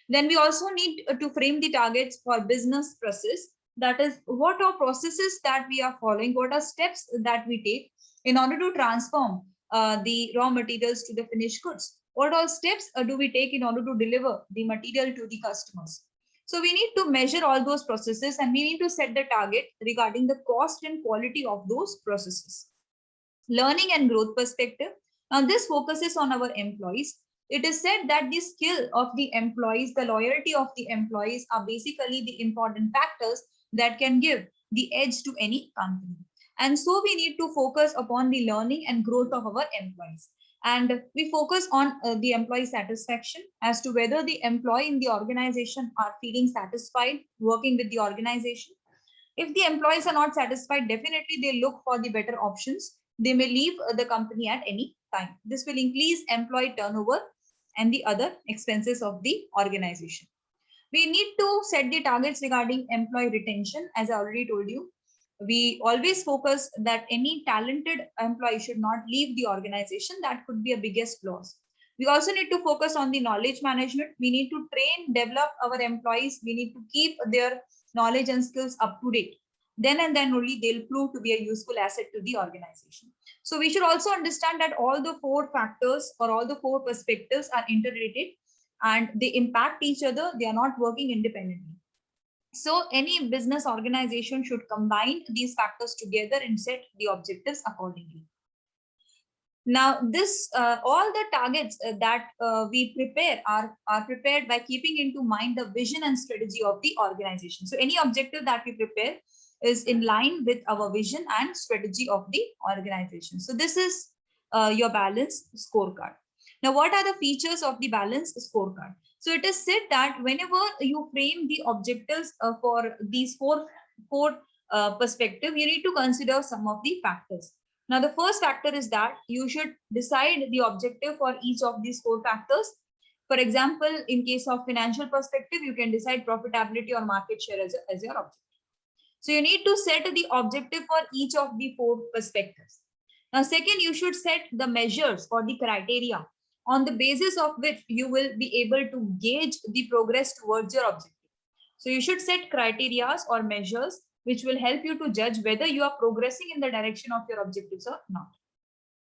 Then we also need to frame the targets for business process. That is, what are processes that we are following, what are steps that we take in order to transform the raw materials to the finished goods. What all steps do we take in order to deliver the material to the customers? So we need to measure all those processes, and we need to set the target regarding the cost and quality of those processes. Learning and growth perspective. Now this focuses on our employees. It is said that the skill of the employees, the loyalty of the employees are basically the important factors that can give the edge to any company. And so we need to focus upon the learning and growth of our employees. And we focus on the employee satisfaction as to whether the employee in the organization are feeling satisfied working with the organization. If the employees are not satisfied, definitely they look for the better options. They may leave the company at any time. This will increase employee turnover and the other expenses of the organization. We need to set the targets regarding employee retention. As I already told you, we always focus that any talented employee should not leave the organization. That could be a biggest loss. We also need to focus on the knowledge management. We need to train, develop our employees. We need to keep their knowledge and skills up to date. Then and then only they'll prove to be a useful asset to the organization. So we should also understand that all the four factors or all the four perspectives are interrelated and they impact each other. They are not working independently. So any business organization should combine these factors together and set the objectives accordingly. Now, this all the targets that we prepare are prepared by keeping into mind the vision and strategy of the organization. So any objective that we prepare is in line with our vision and strategy of the organization. So this is your balanced scorecard. Now, what are the features of the balanced scorecard? So it is said that whenever you frame the objectives for these four perspective, you need to consider some of the factors. Now, the first factor is that you should decide the objective for each of these four factors. For example, in case of financial perspective, you can decide profitability or market share as your objective. So you need to set the objective for each of the four perspectives. Now, second, you should set the measures or the criteria on the basis of which you will be able to gauge the progress towards your objective. So you should set criteria or measures which will help you to judge whether you are progressing in the direction of your objectives or not.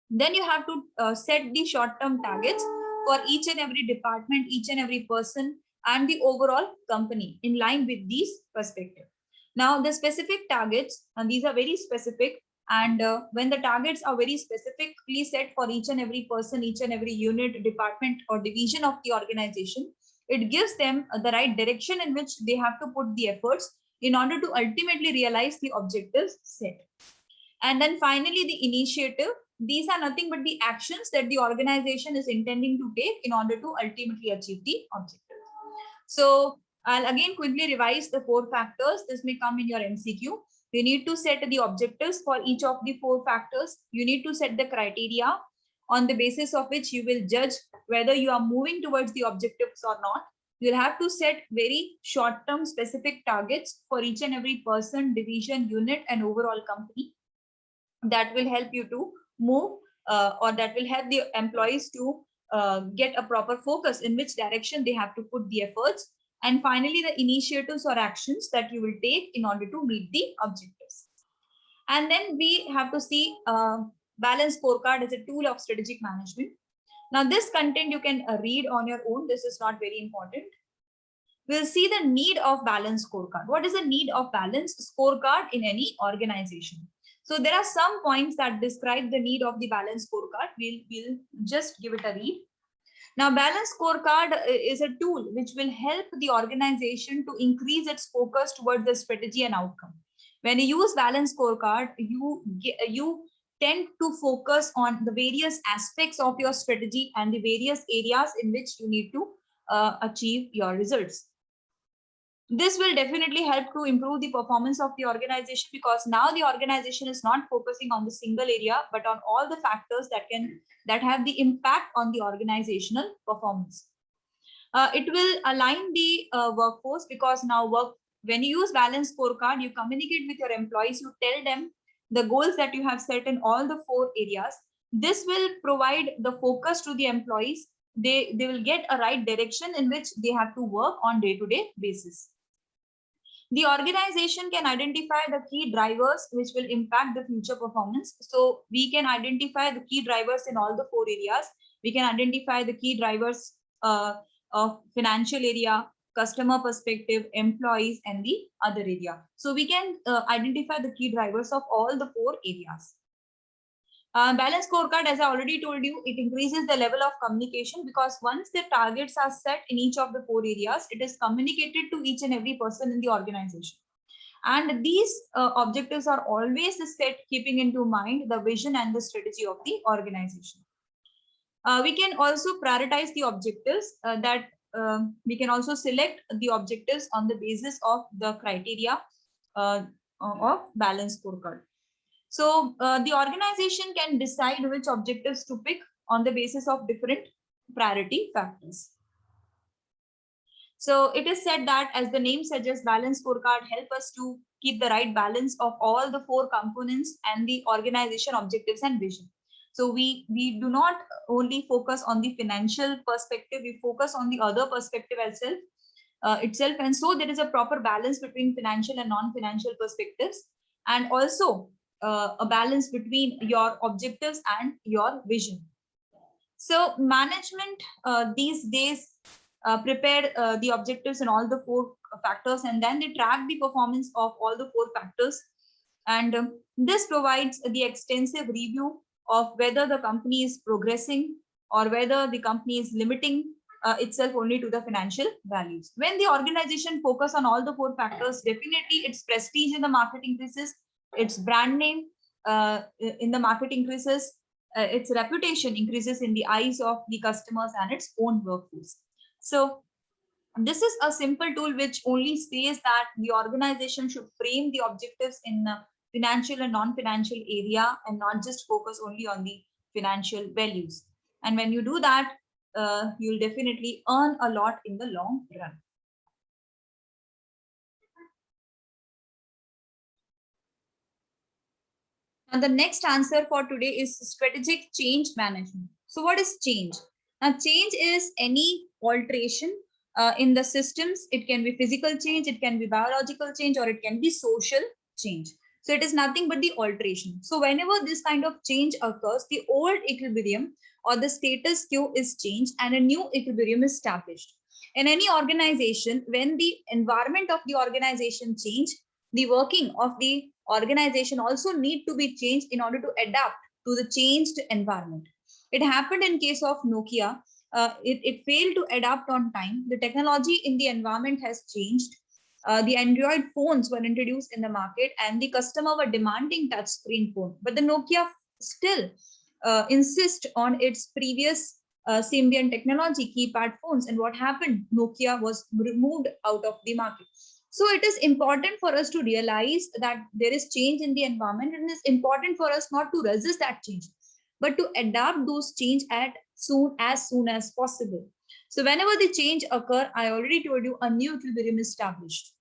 Then you have to set the short-term targets for each and every department, each and every person, and the overall company in line with these perspectives. Now, the specific targets, and these are very specific, and when the targets are very specifically set for each and every person, each and every unit, department, or division of the organization, it gives them the right direction in which they have to put the efforts in order to ultimately realize the objectives set. And then finally, the initiative. These are nothing but the actions that the organization is intending to take in order to ultimately achieve the objective. So I'll again quickly revise the four factors. This may come in your MCQ. You need to set the objectives for each of the four factors. You need to set the criteria on the basis of which you will judge whether you are moving towards the objectives or not. You'll have to set very short-term specific targets for each and every person, division, unit, and overall company. That will help you to move or that will help the employees to get a proper focus in which direction they have to put the efforts. And finally, the initiatives or actions that you will take in order to meet the objectives. And then we have to see balanced scorecard as a tool of strategic management. Now, this content you can read on your own. This is not very important. We'll see the need of balanced scorecard. What is the need of balanced scorecard in any organization? So there are some points that describe the need of the balanced scorecard. We'll just give it a read. Now, balanced scorecard is a tool which will help the organization to increase its focus towards the strategy and outcome. When you use balanced scorecard, you tend to focus on the various aspects of your strategy and the various areas in which you need to achieve your results. This will definitely help to improve the performance of the organization, because now the organization is not focusing on the single area, but on all the factors that have the impact on the organizational performance. It will align the workforce, because now when you use balanced scorecard, you communicate with your employees, you tell them the goals that you have set in all the four areas. This will provide the focus to the employees. They will get a right direction in which they have to work on day-to-day basis. The organization can identify the key drivers which will impact the future performance. So we can identify the key drivers in all the four areas. We can identify the key drivers of financial area, customer perspective, employees, and the other area. So we can identify the key drivers of all the four areas. Balanced scorecard, as I already told you, it increases the level of communication, because once the targets are set in each of the four areas, it is communicated to each and every person in the organization. And these objectives are always set keeping into mind the vision and the strategy of the organization. We can also prioritize the objectives we can also select the objectives on the basis of the criteria of balance scorecard. So the organization can decide which objectives to pick on the basis of different priority factors. So it is said that, as the name suggests, balance scorecard help us to keep the right balance of all the four components and the organization objectives and vision. So we do not only focus on the financial perspective, we focus on the other perspective itself. And so there is a proper balance between financial and non-financial perspectives, and also a balance between your objectives and your vision. So management these days prepare the objectives and all the four factors, and then they track the performance of all the four factors. And this provides the extensive review of whether the company is progressing or whether the company is limiting itself only to the financial values. When the organization focus on all the four factors, definitely its prestige in the market increases, its brand name in the market increases, its reputation increases in the eyes of the customers and its own workforce. So this is a simple tool which only says that the organization should frame the objectives in financial and non-financial area and not just focus only on the financial values. And when you do that, you'll definitely earn a lot in the long run. And the next answer for today is strategic change management. So what is change? Now, change is any alteration in the systems. It can be physical change, it can be biological change, or it can be social change. So it is nothing but the alteration. So whenever this kind of change occurs, the old equilibrium or the status quo is changed and a new equilibrium is established. In any organization, when the environment of the organization change, the working of the organization also need to be changed in order to adapt to the changed environment. It happened in case of Nokia. It failed to adapt on time. The technology in the environment has changed. The Android phones were introduced in the market and the customer were demanding touch screen phone. But the Nokia still insist on its previous Symbian technology, keypad phones. And what happened? Nokia was removed out of the market. So it is important for us to realize that there is change in the environment, and it's important for us not to resist that change, but to adapt those change as soon as possible. So whenever the change occur, I already told you, a new equilibrium is established.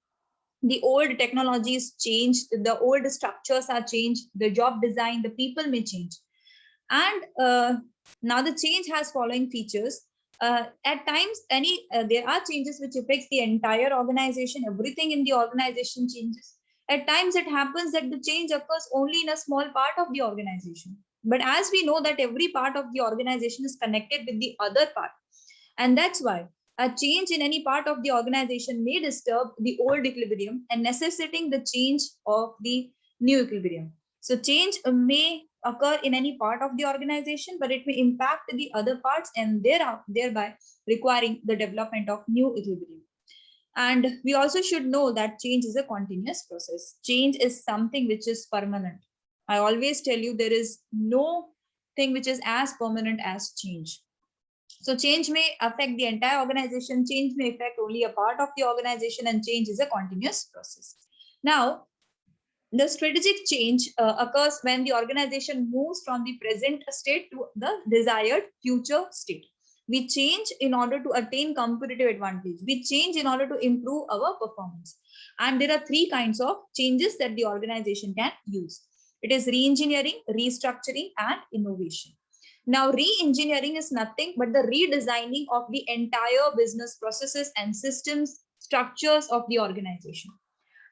The old technologies changed, the old structures are changed, the job design, the people may change. And now the change has following features. At times, there are changes which affects the entire organization. Everything in the organization changes. At times, it happens that the change occurs only in a small part of the organization. But as we know that every part of the organization is connected with the other part, and that's why a change in any part of the organization may disturb the old equilibrium and necessitating the change of the new equilibrium. So change may occur in any part of the organization, but it may impact the other parts and thereby requiring the development of new equilibrium. And we also should know that change is a continuous process. Change is something which is permanent. I always tell you there is no thing which is as permanent as change. So change may affect the entire organization, change may affect only a part of the organization, and change is a continuous process. Now, the strategic change occurs when the organization moves from the present state to the desired future state. We change in order to attain competitive advantage. We change in order to improve our performance. And there are three kinds of changes that the organization can use. It is re-engineering, restructuring, and innovation. Now, re-engineering is nothing but the redesigning of the entire business processes and systems, structures of the organization.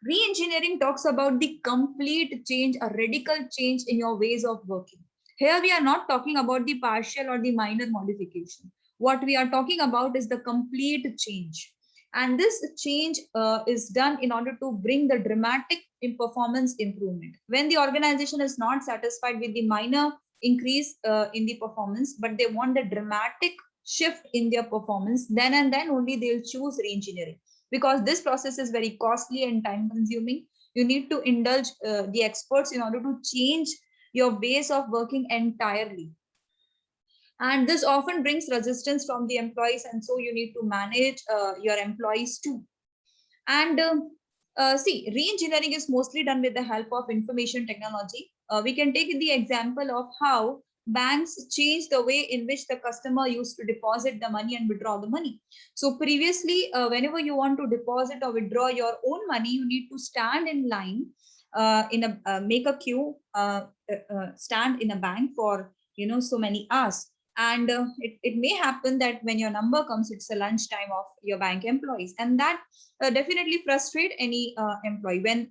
Re-engineering talks about the complete change, a radical change in your ways of working. Here we are not talking about the partial or the minor modification. What we are talking about is the complete change. And this change is done in order to bring the dramatic performance improvement. When the organization is not satisfied with the minor increase in the performance, but they want the dramatic shift in their performance, then and then only they'll choose re-engineering. Because this process is very costly and time consuming. You need to indulge the experts in order to change your ways of working entirely. And this often brings resistance from the employees, and so you need to manage your employees too. And see, re-engineering is mostly done with the help of information technology. We can take the example of how banks change the way in which the customer used to deposit the money and withdraw the money. So previously, whenever you want to deposit or withdraw your own money, you need to stand in line, make a queue, stand in a bank for so many hours. And it may happen that when your number comes, it's a lunchtime of your bank employees, and that definitely frustrate any employee. When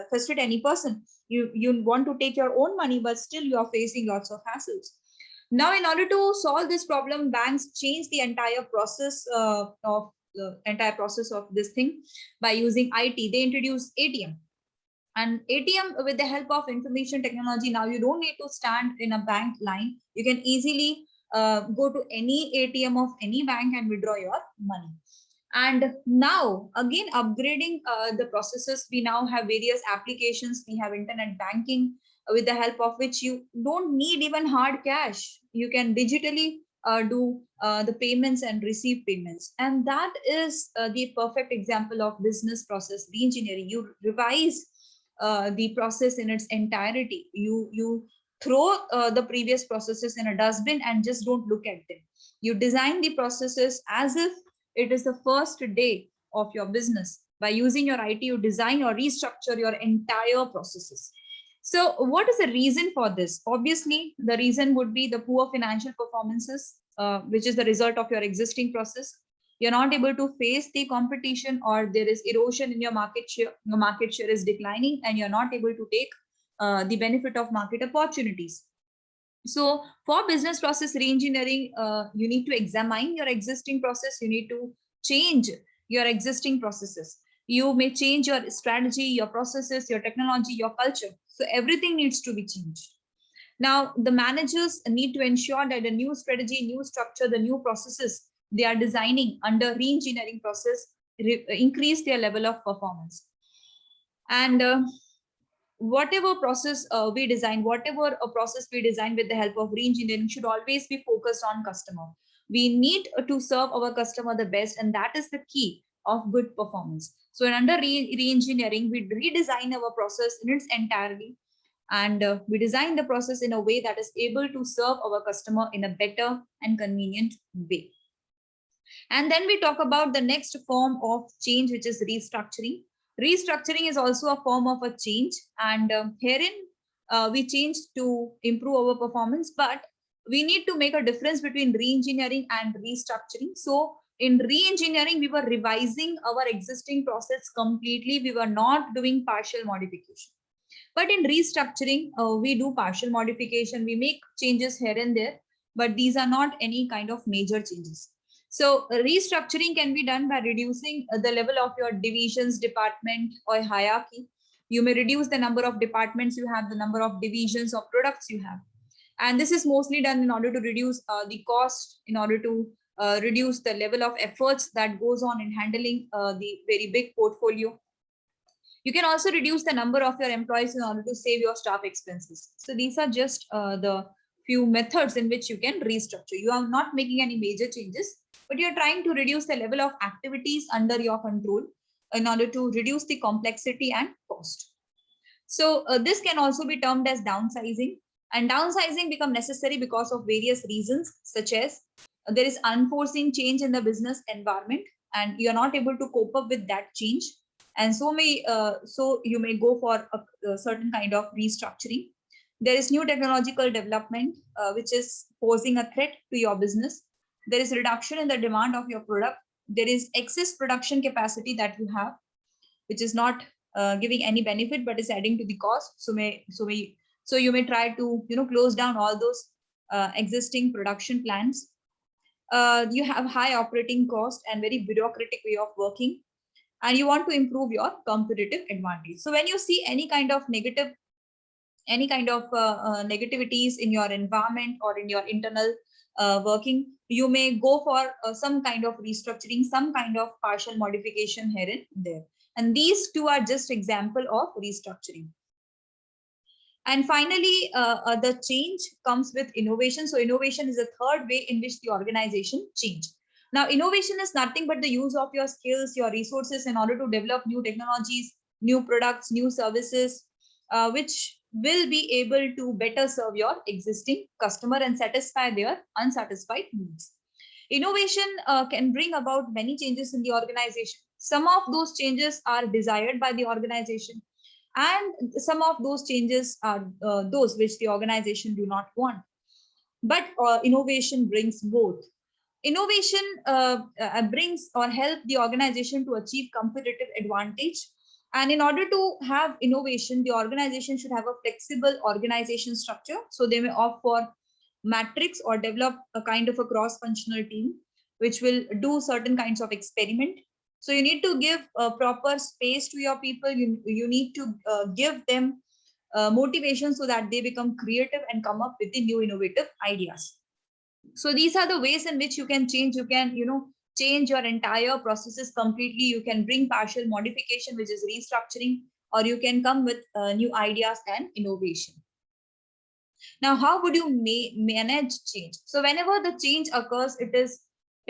frustrate any person, you want to take your own money, but still you are facing lots of hassles. Now, in order to solve this problem, banks change the entire process of this thing by using IT. They introduce ATM. And ATM, with the help of information technology, now you don't need to stand in a bank line. You can easily go to any ATM of any bank and withdraw your money. And now, again, upgrading the processes, we now have various applications. We have internet banking, with the help of which you don't need even hard cash. You can digitally do the payments and receive payments. And that is the perfect example of business process reengineering. You revise the process in its entirety. You throw the previous processes in a dustbin and just don't look at them. You design the processes as if it is the first day of your business. By using your IT, you design or restructure your entire processes. So what is the reason for this? Obviously, the reason would be the poor financial performances, which is the result of your existing process. You're not able to face the competition, or there is erosion in your market share. Your market share is declining, and you're not able to take the benefit of market opportunities. So for business process reengineering, you need to examine your existing process. You need to change your existing processes. You may change your strategy, your processes, your technology, your culture. So everything needs to be changed. Now, the managers need to ensure that the new strategy, new structure, the new processes they are designing under reengineering process increase their level of performance. And whatever process we design, whatever a process we design with the help of reengineering should always be focused on customer. We need to serve our customer the best, and that is the key of good performance. So under reengineering, we redesign our process in its entirety, and we design the process in a way that is able to serve our customer in a better and convenient way. And then we talk about the next form of change, which is restructuring. Restructuring is also a form of a change, and herein we change to improve our performance, but we need to make a difference between reengineering and restructuring. So in reengineering, we were revising our existing process completely. We were not doing partial modification. But in restructuring, we do partial modification. We make changes here and there, but these are not any kind of major changes. So restructuring can be done by reducing the level of your divisions, department, or hierarchy. You may reduce the number of departments you have, the number of divisions or products you have. And this is mostly done in order to reduce the cost, in order to reduce the level of efforts that goes on in handling the very big portfolio. You can also reduce the number of your employees in order to save your staff expenses. So these are just the few methods in which you can restructure. You are not making any major changes, but you're trying to reduce the level of activities under your control in order to reduce the complexity and cost. So this can also be termed as downsizing, and downsizing become necessary because of various reasons, such as there is unforeseen change in the business environment and you're not able to cope up with that change. And so you may go for a certain kind of restructuring. There is new technological development, which is posing a threat to your business. There is reduction in the demand of your product. There is excess production capacity that you have, which is not giving any benefit, but is adding to the cost. So you may try to close down all those existing production plants. You have high operating cost and very bureaucratic way of working, and you want to improve your competitive advantage. So when you see any kind of negativities in your environment or in your internal working, you may go for some kind of restructuring, some kind of partial modification here and there. And these two are just example of restructuring. And finally, the change comes with innovation. So innovation is the third way in which the organization change. Now, innovation is nothing but the use of your skills, your resources in order to develop new technologies, new products, new services, which will be able to better serve your existing customer and satisfy their unsatisfied needs. Innovation can bring about many changes in the organization. Some of those changes are desired by the organization, and some of those changes are those which the organization do not want. But innovation brings both. Innovation brings or help the organization to achieve competitive advantage. And in order to have innovation, the organization should have a flexible organization structure. So they may opt for matrix or develop a kind of a cross-functional team which will do certain kinds of experiment. So you need to give a proper space to your people. You need to give them motivation so that they become creative and come up with the new innovative ideas. So these are the ways in which you can change. You can, change your entire processes completely. You can bring partial modification, which is restructuring, or you can come with new ideas and innovation. Now, how would you manage change? So whenever the change occurs, it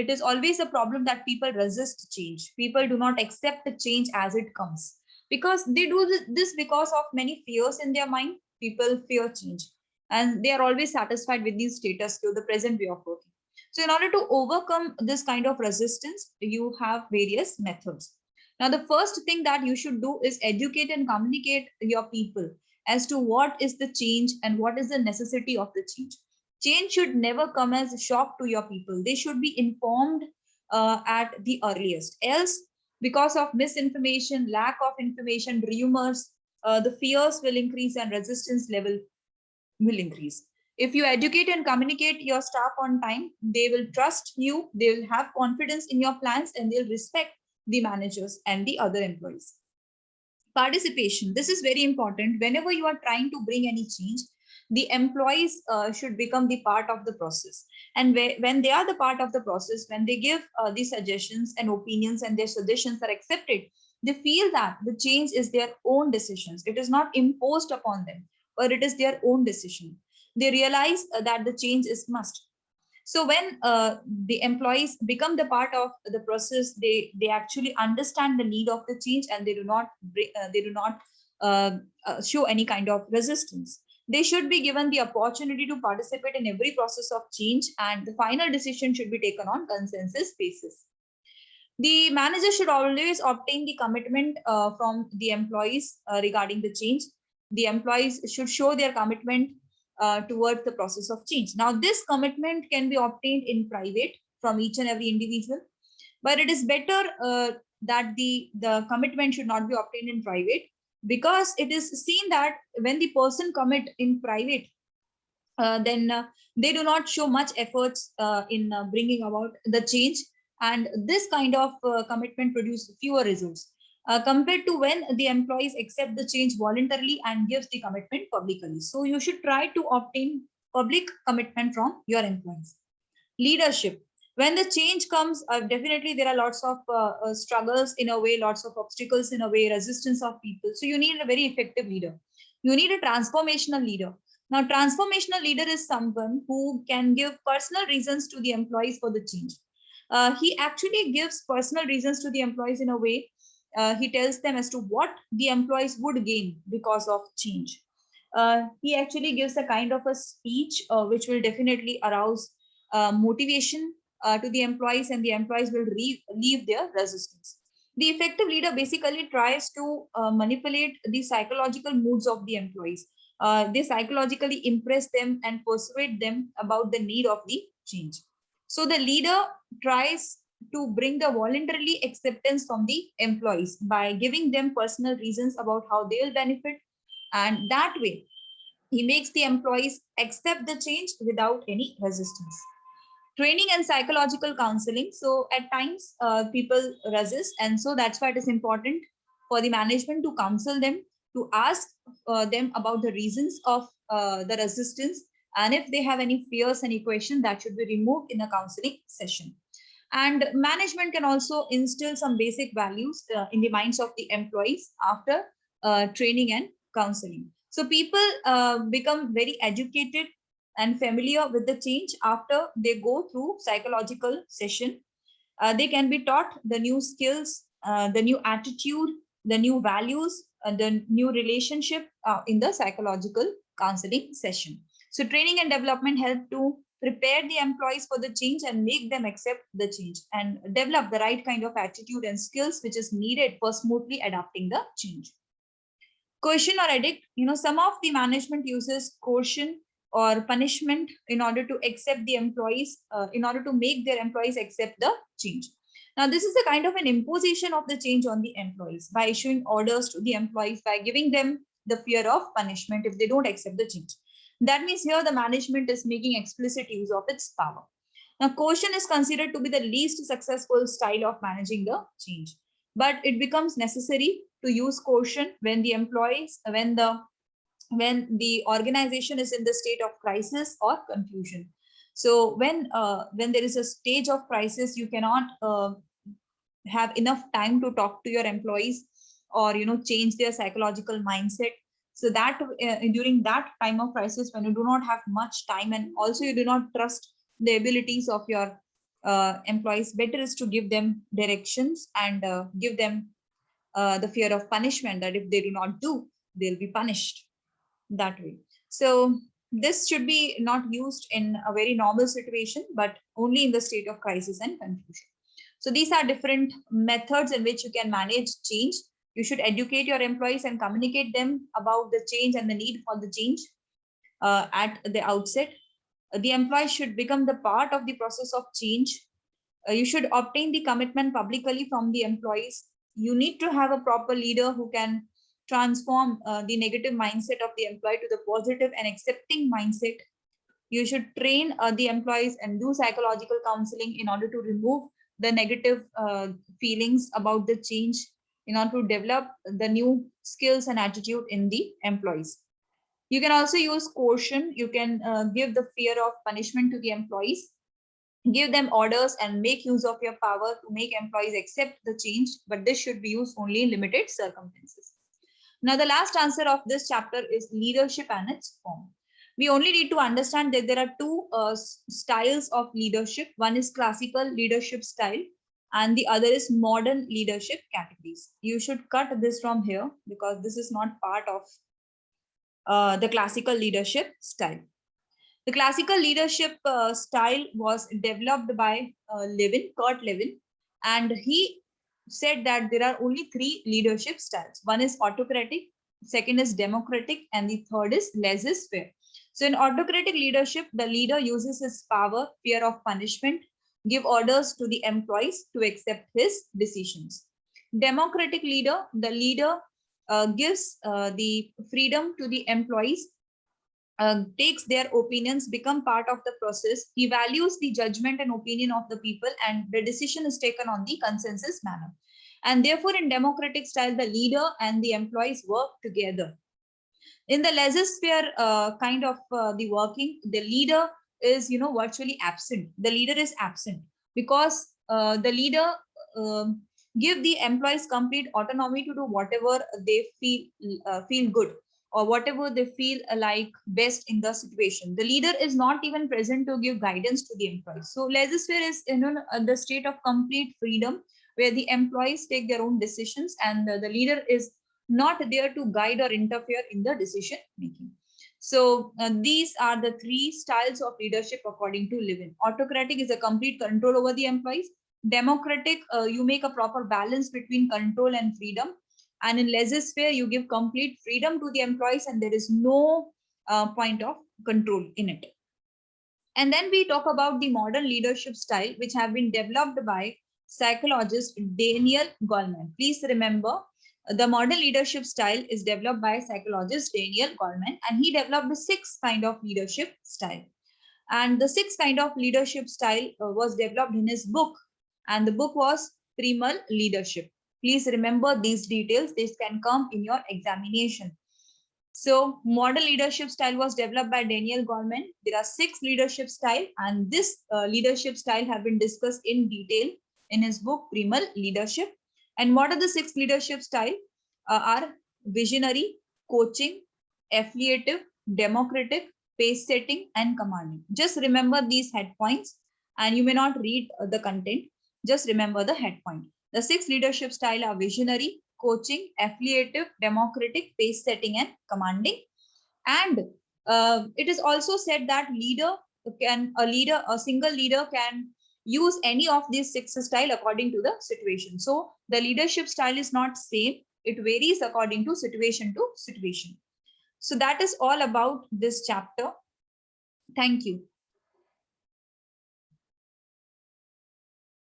is always a problem that people resist change. People do not accept the change as it comes because they do this because of many fears in their mind. People fear change and they are always satisfied with the status quo, the present way of working. So in order to overcome this kind of resistance, you have various methods. Now, the first thing that you should do is educate and communicate your people as to what is the change and what is the necessity of the change. Change should never come as a shock to your people. They should be informed at the earliest. Else, because of misinformation, lack of information, rumors, the fears will increase and resistance level will increase. If you educate and communicate your staff on time, they will trust you, they will have confidence in your plans, and they'll respect the managers and the other employees. Participation. This is very important. Whenever you are trying to bring any change, the employees should become the part of the process. And when they are the part of the process, when they give the suggestions and opinions and their suggestions are accepted, they feel that the change is their own decisions. It is not imposed upon them, or it is their own decision. They realize that the change is must. So when the employees become the part of the process, they actually understand the need of the change, and they do not show any kind of resistance. They should be given the opportunity to participate in every process of change, and the final decision should be taken on consensus basis. The manager should always obtain the commitment from the employees regarding the change. The employees should show their commitment towards the process of change. Now, this commitment can be obtained in private from each and every individual, but it is better that the commitment should not be obtained in private, because it is seen that when the person commit in private, then they do not show much efforts in bringing about the change, and this kind of commitment produces fewer results compared to when the employees accept the change voluntarily and gives the commitment publicly. So you should try to obtain public commitment from your employees. Leadership. When the change comes, definitely there are lots of struggles in a way, lots of obstacles in a way, resistance of people. So you need a very effective leader. You need a transformational leader. Now, transformational leader is someone who can give personal reasons to the employees for the change. He actually gives personal reasons to the employees in a way. He tells them as to what the employees would gain because of change. He actually gives a kind of a speech which will definitely arouse motivation to the employees, and the employees will leave their resistance. The effective leader basically tries to manipulate the psychological moods of the employees. They psychologically impress them and persuade them about the need of the change. So the leader tries to bring the voluntarily acceptance from the employees by giving them personal reasons about how they will benefit, and that way he makes the employees accept the change without any resistance. Training and psychological counseling. So at times people resist, and so that's why it is important for the management to counsel them, to ask them about the reasons of the resistance, and if they have any fears, any question, that should be removed in a counseling session. And management can also instill some basic values in the minds of the employees after training and counseling. So people become very educated and familiar with the change after they go through psychological session. They can be taught the new skills, the new attitude, the new values, the new relationship in the psychological counseling session. So training and development help to prepare the employees for the change and make them accept the change and develop the right kind of attitude and skills which is needed for smoothly adapting the change. Coercion or edict, some of the management uses coercion or punishment in order to accept the employees, in order to make their employees accept the change. Now, this is a kind of an imposition of the change on the employees by issuing orders to the employees, by giving them the fear of punishment if they don't accept the change. That means here the management is making explicit use of its power. Now, coercion is considered to be the least successful style of managing the change, but it becomes necessary to use coercion when the employees, when the organization is in the state of crisis or confusion. So when there is a stage of crisis, you cannot have enough time to talk to your employees or change their psychological mindset. So that during that time of crisis, when you do not have much time and also you do not trust the abilities of your employees, better is to give them directions and give them the fear of punishment, that if they do not do, they'll be punished that way. So this should be not used in a very normal situation, but only in the state of crisis and confusion. So these are different methods in which you can manage change. You should educate your employees and communicate them about the change and the need for the change at the outset. The employee should become the part of the process of change. You should obtain the commitment publicly from the employees. You need to have a proper leader who can transform the negative mindset of the employee to the positive and accepting mindset. You should train the employees and do psychological counseling in order to remove the negative feelings about the change, in order to develop the new skills and attitude in the employees. You can also use coercion. You can give the fear of punishment to the employees, give them orders and make use of your power to make employees accept the change, but this should be used only in limited circumstances. Now, the last answer of this chapter is leadership and its form. We only need to understand that there are two styles of leadership. One is classical leadership style and the other is modern leadership categories. You should cut this from here because this is not part of the classical leadership style. The classical leadership style was developed by Kurt Lewin, and he said that there are only three leadership styles. One is autocratic, second is democratic, and the third is laissez-faire. So in autocratic leadership, the leader uses his power, fear of punishment, give orders to the employees to accept his decisions. Democratic leader, the leader gives the freedom to the employees, takes their opinions, become part of the process. He values the judgment and opinion of the people, and the decision is taken on the consensus manner. And therefore, in democratic style, the leader and the employees work together. In the laissez-faire kind of the working, the leader is virtually absent. The leader is absent because the leader give the employees complete autonomy to do whatever they feel good, or whatever they feel like best in the situation. The leader is not even present to give guidance to the employees. So laissez-faire is the state of complete freedom where the employees take their own decisions and the leader is not there to guide or interfere in the decision making. So these are the three styles of leadership according to Lewin. Autocratic is a complete control over the employees. Democratic, you make a proper balance between control and freedom. And in laissez-faire, you give complete freedom to the employees and there is no point of control in it. And then we talk about the modern leadership style, which have been developed by psychologist Daniel Goleman. Please remember, the modern leadership style is developed by psychologist Daniel Goleman, and he developed the sixth kind of leadership style. And the sixth kind of leadership style was developed in his book, and the book was Primal Leadership. Please remember these details. This can come in your examination. So modern leadership style was developed by Daniel Goleman. There are 6 leadership style, and this leadership style have been discussed in detail in his book Primal Leadership. And what are the 6 leadership style? Are visionary, coaching, affiliative, democratic, pace setting, and commanding. Just remember these head points, and you may not read the content. Just remember the head point. The 6 leadership style are visionary, coaching, affiliative, democratic, pace setting, and commanding. And it is also said that a single leader can use any of these 6 style according to the situation. So the leadership style is not same. It varies according to situation. So that is all about this chapter. Thank you.